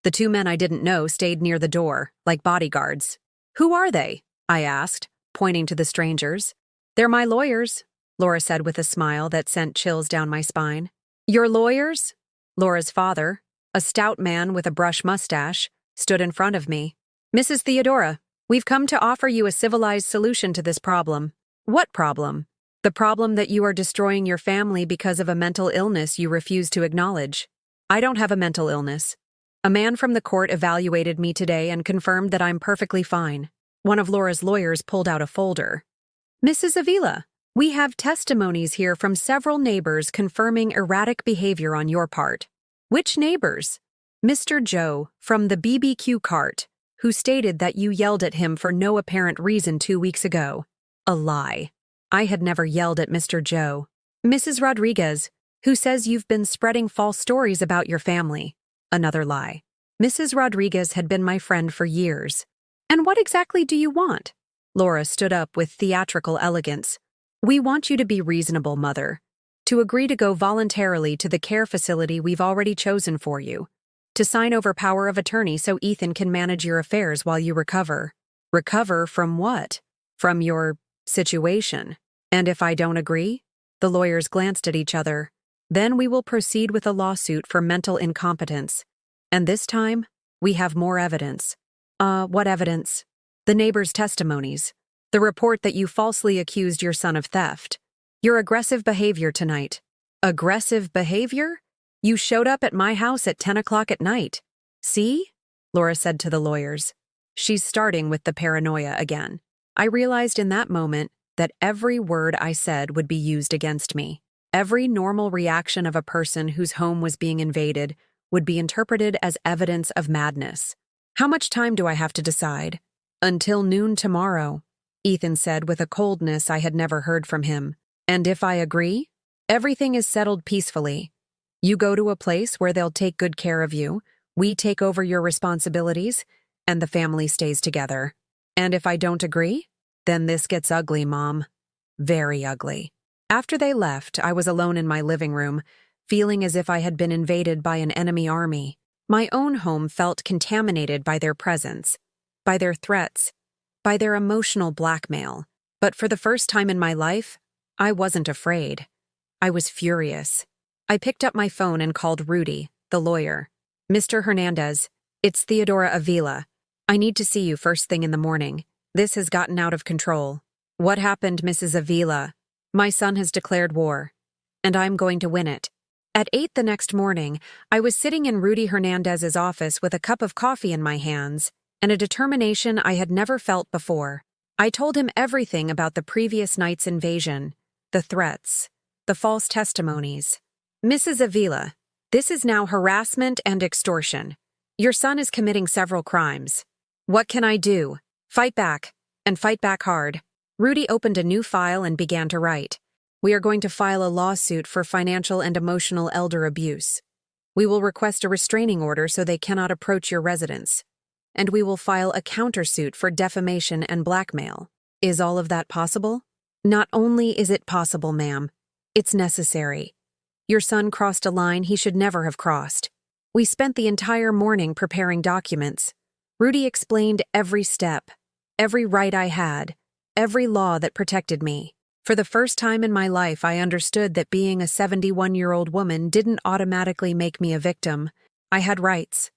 The 2 men I didn't know stayed near the door, like bodyguards. Who are they? I asked, pointing to the strangers. They're my lawyers, Laura said with a smile that sent chills down my spine. Your lawyers? Laura's father, a stout man with a brush mustache, stood in front of me. Mrs. Theodora, we've come to offer you a civilized solution to this problem. What problem? The problem that you are destroying your family because of a mental illness you refuse to acknowledge. I don't have a mental illness. A man from the court evaluated me today and confirmed that I'm perfectly fine. One of Laura's lawyers pulled out a folder. Mrs. Avila, We have testimonies here from several neighbors confirming erratic behavior on your part. Which neighbors? Mr. Joe, from the BBQ cart, who stated that you yelled at him for no apparent reason 2 weeks ago. A lie. I had never yelled at Mr. Joe. Mrs. Rodriguez, who says you've been spreading false stories about your family. Another lie. Mrs. Rodriguez had been my friend for years. And what exactly do you want? Laura stood up with theatrical elegance. We want you to be reasonable, Mother. To agree to go voluntarily to the care facility we've already chosen for you. To sign over power of attorney so Ethan can manage your affairs while you recover. Recover from what? From your situation. And if I don't agree? The lawyers glanced at each other. Then we will proceed with a lawsuit for mental incompetence. And this time, we have more evidence. What evidence? The neighbors' testimonies. The report that you falsely accused your son of theft. Your aggressive behavior tonight. Aggressive behavior? You showed up at my house at 10 o'clock at night. See? Laura said to the lawyers. She's starting with the paranoia again. I realized in that moment that every word I said would be used against me. Every normal reaction of a person whose home was being invaded would be interpreted as evidence of madness. How much time do I have to decide? Until noon tomorrow, Ethan said with a coldness I had never heard from him. And if I agree, everything is settled peacefully. You go to a place where they'll take good care of you, we take over your responsibilities, and the family stays together. And if I don't agree, then this gets ugly, Mom. Very ugly. After they left, I was alone in my living room, feeling as if I had been invaded by an enemy army. My own home felt contaminated by their presence, by their threats, by their emotional blackmail. But for the first time in my life, I wasn't afraid. I was furious. I picked up my phone and called Rudy, the lawyer. Mr. Hernandez, it's Theodora Avila. I need to see you first thing in the morning. This has gotten out of control. What happened, Mrs. Avila? My son has declared war, and I'm going to win it. At 8 the next morning, I was sitting in Rudy Hernandez's office with a cup of coffee in my hands and a determination I had never felt before. I told him everything about the previous night's invasion, the threats, the false testimonies. Mrs. Avila, this is now harassment and extortion. Your son is committing several crimes. What can I do? Fight back, and fight back hard. Rudy opened a new file and began to write. We are going to file a lawsuit for financial and emotional elder abuse. We will request a restraining order so they cannot approach your residence. And we will file a countersuit for defamation and blackmail. Is all of that possible? Not only is it possible, ma'am, it's necessary. Your son crossed a line he should never have crossed. We spent the entire morning preparing documents. Rudy explained every step, every right I had, every law that protected me. For the first time in my life, I understood that being a 71-year-old woman didn't automatically make me a victim. I had rights.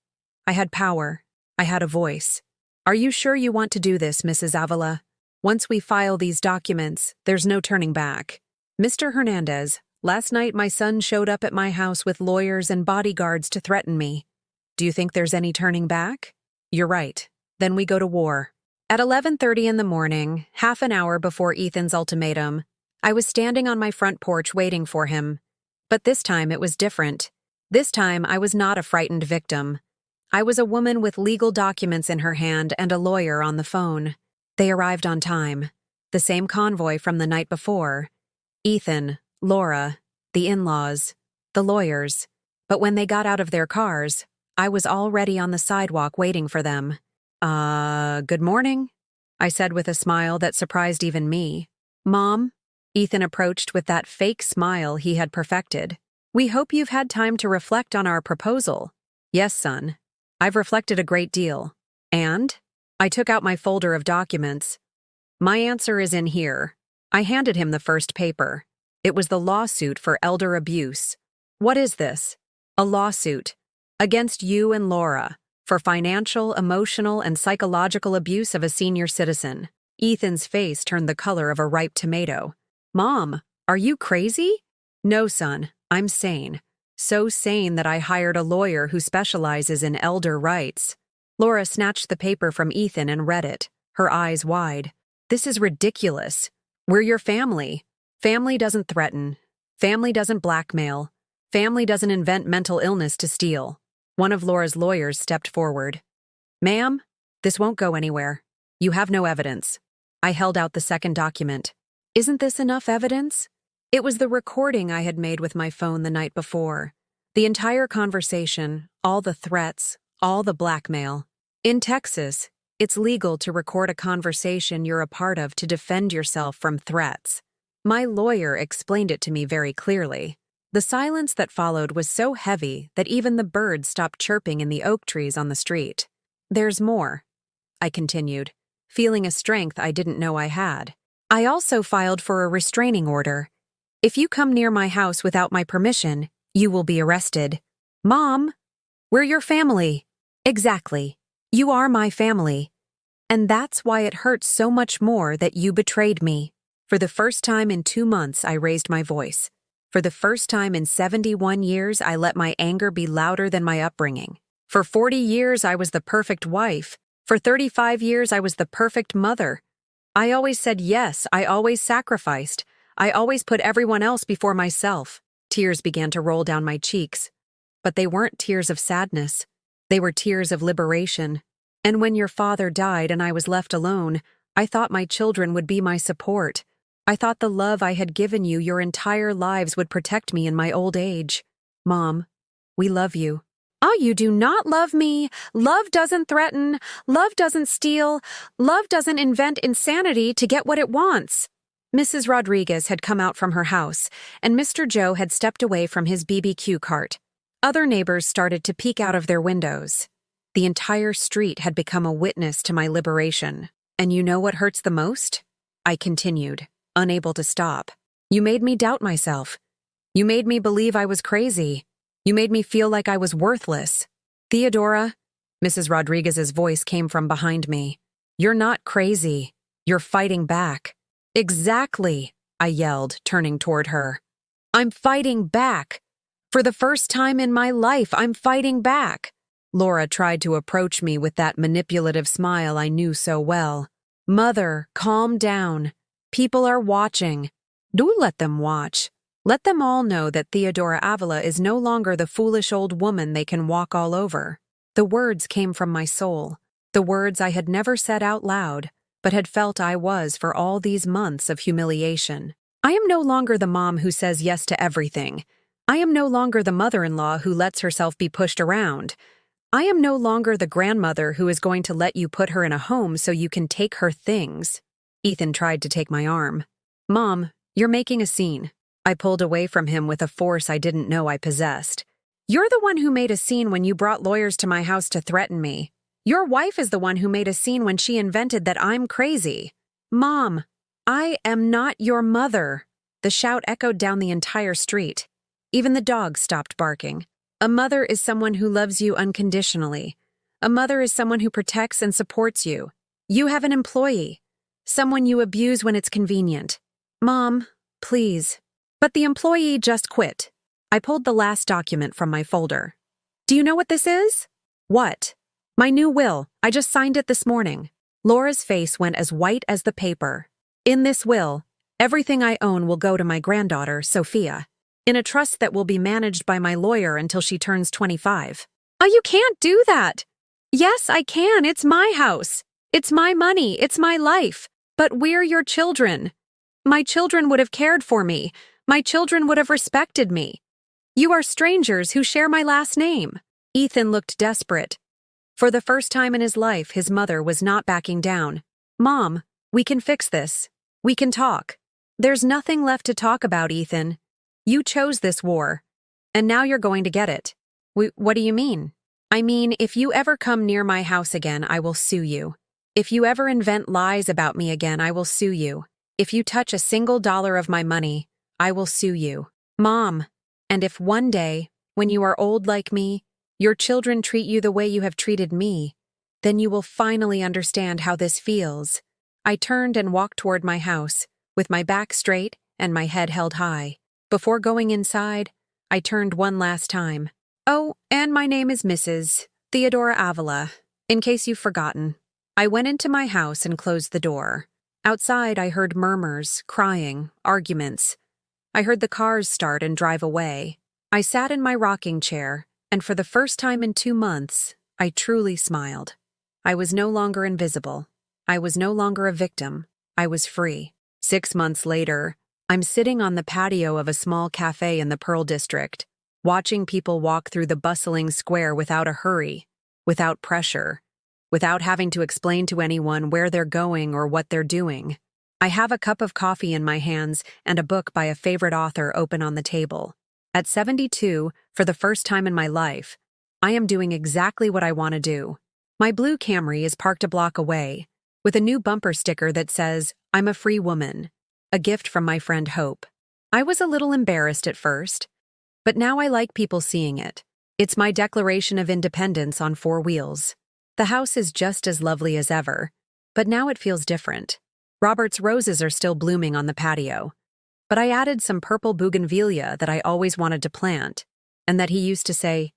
I had power. I had a voice. Are you sure you want to do this, Mrs. Avila? Once we file these documents, there's no turning back. Mr. Hernandez, last night my son showed up at my house with lawyers and bodyguards to threaten me. Do you think there's any turning back? You're right. Then we go to war. At 11:30 in the morning, half an hour before Ethan's ultimatum, I was standing on my front porch waiting for him. But this time it was different. This time I was not a frightened victim. I was a woman with legal documents in her hand and a lawyer on the phone. They arrived on time. The same convoy from the night before. Ethan, Laura, the in-laws, the lawyers. But when they got out of their cars, I was already on the sidewalk waiting for them. Good morning, I said with a smile that surprised even me. Mom, Ethan approached with that fake smile he had perfected. We hope you've had time to reflect on our proposal. Yes, son. I've reflected a great deal. And? I took out my folder of documents. My answer is in here. I handed him the first paper. It was the lawsuit for elder abuse. What is this? A lawsuit. Against you and Laura. For financial, emotional, and psychological abuse of a senior citizen. Ethan's face turned the color of a ripe tomato. Mom, are you crazy? No, son, I'm sane. So sane that I hired a lawyer who specializes in elder rights. Laura snatched the paper from Ethan and read it, her eyes wide. This is ridiculous. We're your family. Family doesn't threaten. Family doesn't blackmail. Family doesn't invent mental illness to steal. One of Laura's lawyers stepped forward. Ma'am, this won't go anywhere. You have no evidence. I held out the second document. Isn't this enough evidence? It was the recording I had made with my phone the night before. The entire conversation, all the threats, all the blackmail. In Texas, it's legal to record a conversation you're a part of to defend yourself from threats. My lawyer explained it to me very clearly. The silence that followed was so heavy that even the birds stopped chirping in the oak trees on the street. There's more, I continued, feeling a strength I didn't know I had. I also filed for a restraining order. If you come near my house without my permission, you will be arrested. Mom, we're your family. Exactly. You are my family. And that's why it hurts so much more that you betrayed me. For the first time in 2 months, I raised my voice. For the first time in 71 years, I let my anger be louder than my upbringing. For 40 years, I was the perfect wife. For 35 years, I was the perfect mother. I always said yes, I always sacrificed. I always put everyone else before myself. Tears began to roll down my cheeks. But they weren't tears of sadness. They were tears of liberation. And when your father died and I was left alone, I thought my children would be my support. I thought the love I had given you your entire lives would protect me in my old age. Mom, we love you. Oh, you do not love me. Love doesn't threaten. Love doesn't steal. Love doesn't invent insanity to get what it wants. Mrs. Rodriguez had come out from her house, and Mr. Joe had stepped away from his BBQ cart. Other neighbors started to peek out of their windows. The entire street had become a witness to my liberation. And you know what hurts the most? I continued, unable to stop. You made me doubt myself. You made me believe I was crazy. You made me feel like I was worthless. Theodora, Mrs. Rodriguez's voice came from behind me. You're not crazy. You're fighting back. Exactly, I yelled, turning toward her. I'm fighting back. For the first time in my life, I'm fighting back. Laura tried to approach me with that manipulative smile I knew so well. Mother, calm down. People are watching. Do let them watch. Let them all know that Theodora Avila is no longer the foolish old woman they can walk all over. The words came from my soul. The words I had never said out loud, but had felt I was for all these months of humiliation. I am no longer the mom who says yes to everything. I am no longer the mother-in-law who lets herself be pushed around. I am no longer the grandmother who is going to let you put her in a home so you can take her things. Ethan tried to take my arm. Mom, you're making a scene. I pulled away from him with a force I didn't know I possessed. You're the one who made a scene when you brought lawyers to my house to threaten me. Your wife is the one who made a scene when she invented that I'm crazy. Mom, I am not your mother. The shout echoed down the entire street. Even the dogs stopped barking. A mother is someone who loves you unconditionally. A mother is someone who protects and supports you. You have an employee. Someone you abuse when it's convenient. Mom, please. But the employee just quit. I pulled the last document from my folder. Do you know what this is? What? My new will. I just signed it this morning. Laura's face went as white as the paper. In this will, everything I own will go to my granddaughter, Sophia, in a trust that will be managed by my lawyer until she turns 25. Oh, you can't do that. Yes, I can. It's my house. It's my money. It's my life. But we're your children. My children would have cared for me. My children would have respected me. You are strangers who share my last name. Ethan looked desperate. For the first time in his life, his mother was not backing down. Mom, we can fix this. We can talk. There's nothing left to talk about, Ethan. You chose this war, and now you're going to get it. What do you mean? I mean, if you ever come near my house again, I will sue you. If you ever invent lies about me again, I will sue you. If you touch a single dollar of my money, I will sue you. Mom, and if one day, when you are old like me, your children treat you the way you have treated me, then you will finally understand how this feels. I turned and walked toward my house, with my back straight and my head held high. Before going inside, I turned one last time. Oh, and my name is Mrs. Theodora Avila, in case you've forgotten. I went into my house and closed the door. Outside, I heard murmurs, crying, arguments. I heard the cars start and drive away. I sat in my rocking chair, and for the first time in 2 months, I truly smiled. I was no longer invisible. I was no longer a victim. I was free. 6 months later, I'm sitting on the patio of a small cafe in the Pearl District, watching people walk through the bustling square without a hurry, without pressure, without having to explain to anyone where they're going or what they're doing. I have a cup of coffee in my hands and a book by a favorite author open on the table. At 72, for the first time in my life, I am doing exactly what I want to do. My blue Camry is parked a block away, with a new bumper sticker that says, "I'm a free woman," a gift from my friend Hope. I was a little embarrassed at first, but now I like people seeing it. It's my declaration of independence on 4 wheels. The house is just as lovely as ever, but now it feels different. Robert's roses are still blooming on the patio, but I added some purple bougainvillea that I always wanted to plant, and that he used to say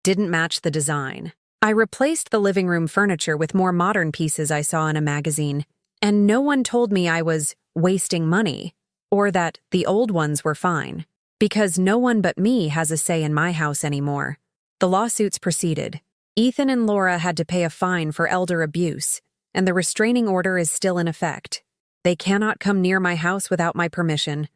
didn't match the design. I replaced the living room furniture with more modern pieces I saw in a magazine, and no one told me I was wasting money, or that the old ones were fine, because no one but me has a say in my house anymore. The lawsuits proceeded. Ethan and Laura had to pay a fine for elder abuse, and the restraining order is still in effect. They cannot come near my house without my permission.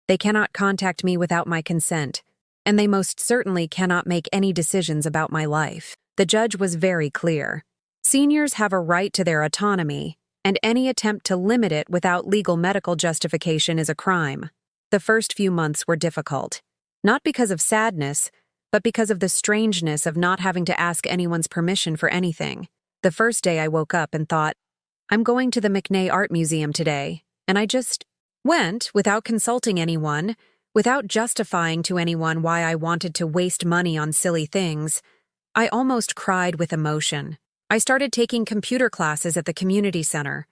They cannot contact me without my consent, and they most certainly cannot make any decisions about my life. The judge was very clear. Seniors have a right to their autonomy, and any attempt to limit it without legal medical justification is a crime. The first few months were difficult, not because of sadness, but because of the strangeness of not having to ask anyone's permission for anything. The first day I woke up and thought, I'm going to the McNay Art Museum today, and I just went without consulting anyone, without justifying to anyone why I wanted to waste money on silly things. I almost cried with emotion. I started taking computer classes at the community center.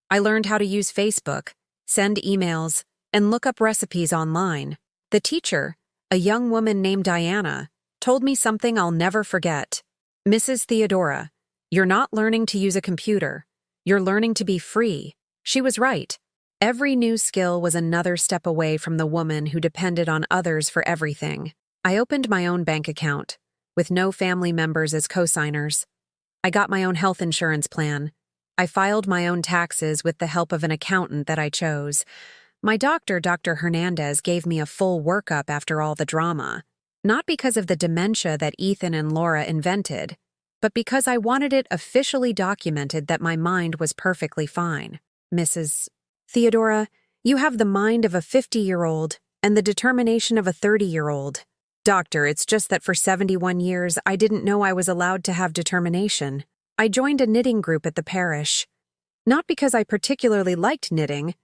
I learned how to use Facebook, send emails, and look up recipes online. The teacher, a young woman named Diana, told me something I'll never forget. "Mrs. Theodora, you're not learning to use a computer. You're learning to be free." She was right. Every new skill was another step away from the woman who depended on others for everything. I opened my own bank account, with no family members as co-signers. I got my own health insurance plan. I filed my own taxes with the help of an accountant that I chose. My doctor, Dr. Hernandez, gave me a full workup after all the drama, not because of the dementia that Ethan and Laura invented, but because I wanted it officially documented that my mind was perfectly fine. "Mrs. Theodora, you have the mind of a 50-year-old and the determination of a 30-year-old. Doctor, it's just that for 71 years I didn't know I was allowed to have determination. I joined a knitting group at the parish. Not because I particularly liked knitting,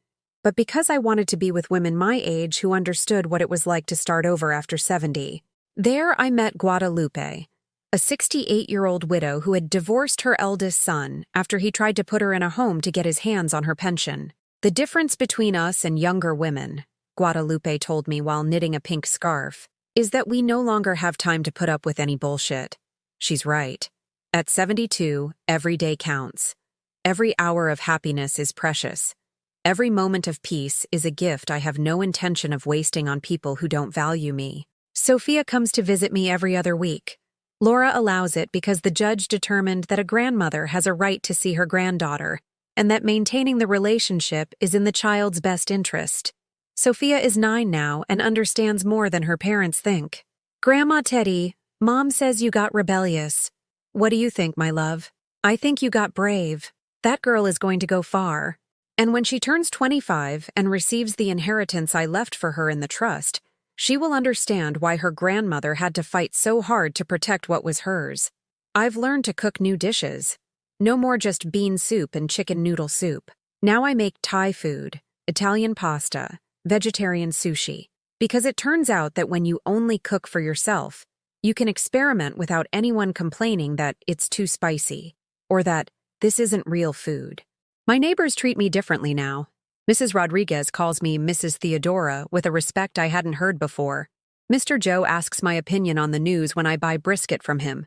but because I wanted to be with women my age who understood what it was like to start over after 70. There I met Guadalupe, a 68-year-old widow who had divorced her eldest son after he tried to put her in a home to get his hands on her pension. "The difference between us and younger women," Guadalupe told me while knitting a pink scarf, "is that we no longer have time to put up with any bullshit." She's right. At 72, every day counts. Every hour of happiness is precious. Every moment of peace is a gift I have no intention of wasting on people who don't value me. Sophia comes to visit me every other week. Laura allows it because the judge determined that a grandmother has a right to see her granddaughter, and that maintaining the relationship is in the child's best interest. Sophia is 9 now and understands more than her parents think. "Grandma Teddy, Mom says you got rebellious. What do you think, my love?" "I think you got brave. That girl is going to go far. And when she turns 25 and receives the inheritance I left for her in the trust, she will understand why her grandmother had to fight so hard to protect what was hers. I've learned to cook new dishes. No more just bean soup and chicken noodle soup. Now I make Thai food, Italian pasta, vegetarian sushi, because it turns out that when you only cook for yourself, you can experiment without anyone complaining that it's too spicy, or that this isn't real food. My neighbors treat me differently now. Mrs. Rodriguez calls me Mrs. Theodora with a respect I hadn't heard before. Mr. Joe asks my opinion on the news when I buy brisket from him.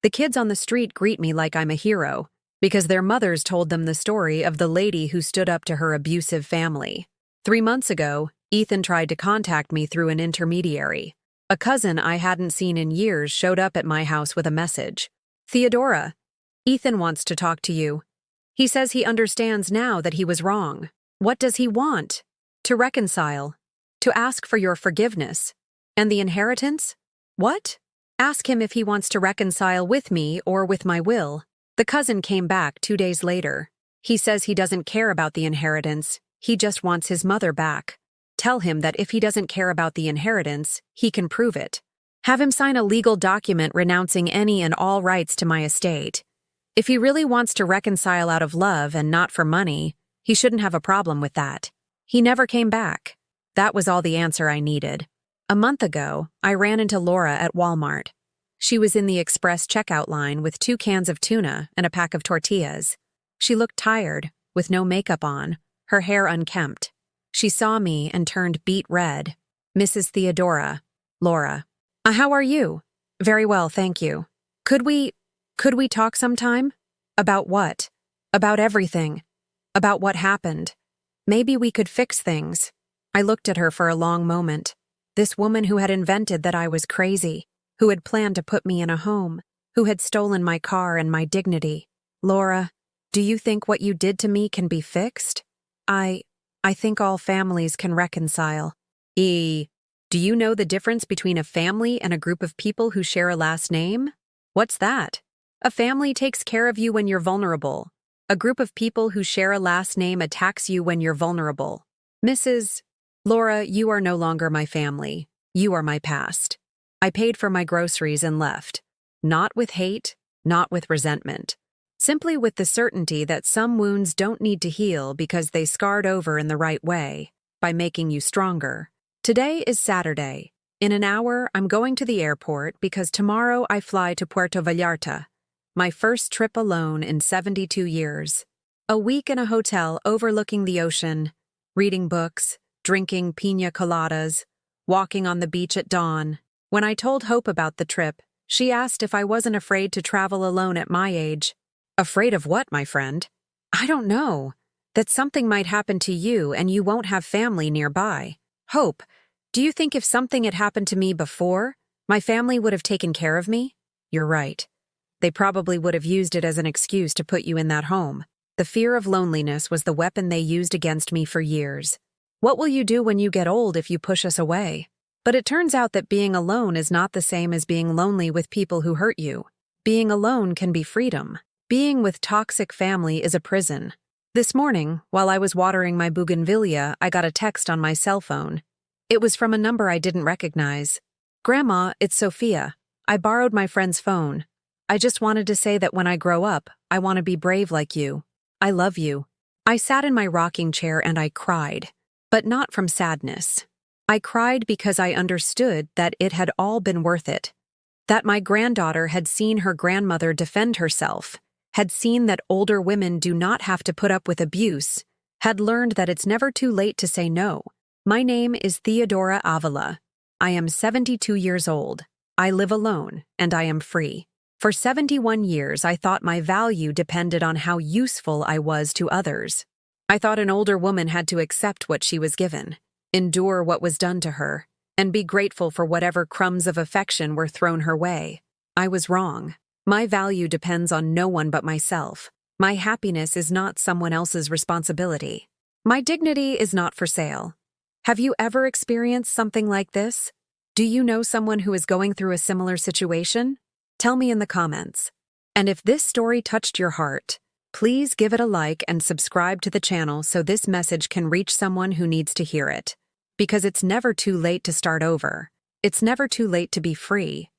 The kids on the street greet me like I'm a hero. because their mothers told them the story of the lady who stood up to her abusive family. 3 months ago, Ethan tried to contact me through an intermediary. A cousin I hadn't seen in years showed up at my house with a message. Theodora, Ethan wants to talk to you. He says he understands now that he was wrong. What does he want? To reconcile. To ask for your forgiveness. And the inheritance? What? Ask him if he wants to reconcile with me or with my will. The cousin came back 2 days later. He says he doesn't care about the inheritance, he just wants his mother back. Tell him that if he doesn't care about the inheritance, he can prove it. Have him sign a legal document renouncing any and all rights to my estate. If he really wants to reconcile out of love and not for money, he shouldn't have a problem with that. He never came back. That was all the answer I needed. A month ago, I ran into Laura at Walmart. She was in the express checkout line with 2 cans of tuna and a pack of tortillas. She looked tired, with no makeup on, her hair unkempt. She saw me and turned beet red. Mrs. Theodora, Laura. How are you? Very well, thank you. Could we talk sometime? About what? About everything. About what happened. Maybe we could fix things. I looked at her for a long moment. This woman who had invented that I was crazy, who had planned to put me in a home, who had stolen my car and my dignity. Laura, do you think what you did to me can be fixed? I think all families can reconcile. Do you know the difference between a family and a group of people who share a last name? What's that? A family takes care of you when you're vulnerable. A group of people who share a last name attacks you when you're vulnerable. Mrs. Laura, you are no longer my family. You are my past. I paid for my groceries and left. Not with hate, not with resentment. Simply with the certainty that some wounds don't need to heal because they scarred over in the right way, by making you stronger. Today is Saturday. In an hour, I'm going to the airport because tomorrow I fly to Puerto Vallarta, my first trip alone in 72 years. A week in a hotel overlooking the ocean, reading books, drinking piña coladas, walking on the beach at dawn. When I told Hope about the trip, she asked if I wasn't afraid to travel alone at my age. Afraid of what, my friend? I don't know. That something might happen to you and you won't have family nearby. Hope, do you think if something had happened to me before, my family would have taken care of me? You're right. They probably would have used it as an excuse to put you in that home. The fear of loneliness was the weapon they used against me for years. What will you do when you get old if you push us away? But it turns out that being alone is not the same as being lonely with people who hurt you. Being alone can be freedom. Being with toxic family is a prison. This morning, while I was watering my bougainvillea, I got a text on my cell phone. It was from a number I didn't recognize. Grandma, it's Sophia. I borrowed my friend's phone. I just wanted to say that when I grow up, I want to be brave like you. I love you. I sat in my rocking chair and I cried. But not from sadness. I cried because I understood that it had all been worth it. That my granddaughter had seen her grandmother defend herself, had seen that older women do not have to put up with abuse, had learned that it's never too late to say no. My name is Theodora Avila. I am 72 years old. I live alone, and I am free. For 71 years, I thought my value depended on how useful I was to others. I thought an older woman had to accept what she was given, endure what was done to her, and be grateful for whatever crumbs of affection were thrown her way. I was wrong. My value depends on no one but myself. My happiness is not someone else's responsibility. My dignity is not for sale. Have you ever experienced something like this? Do you know someone who is going through a similar situation? Tell me in the comments. And if this story touched your heart, please give it a like and subscribe to the channel so this message can reach someone who needs to hear it. Because it's never too late to start over. It's never too late to be free.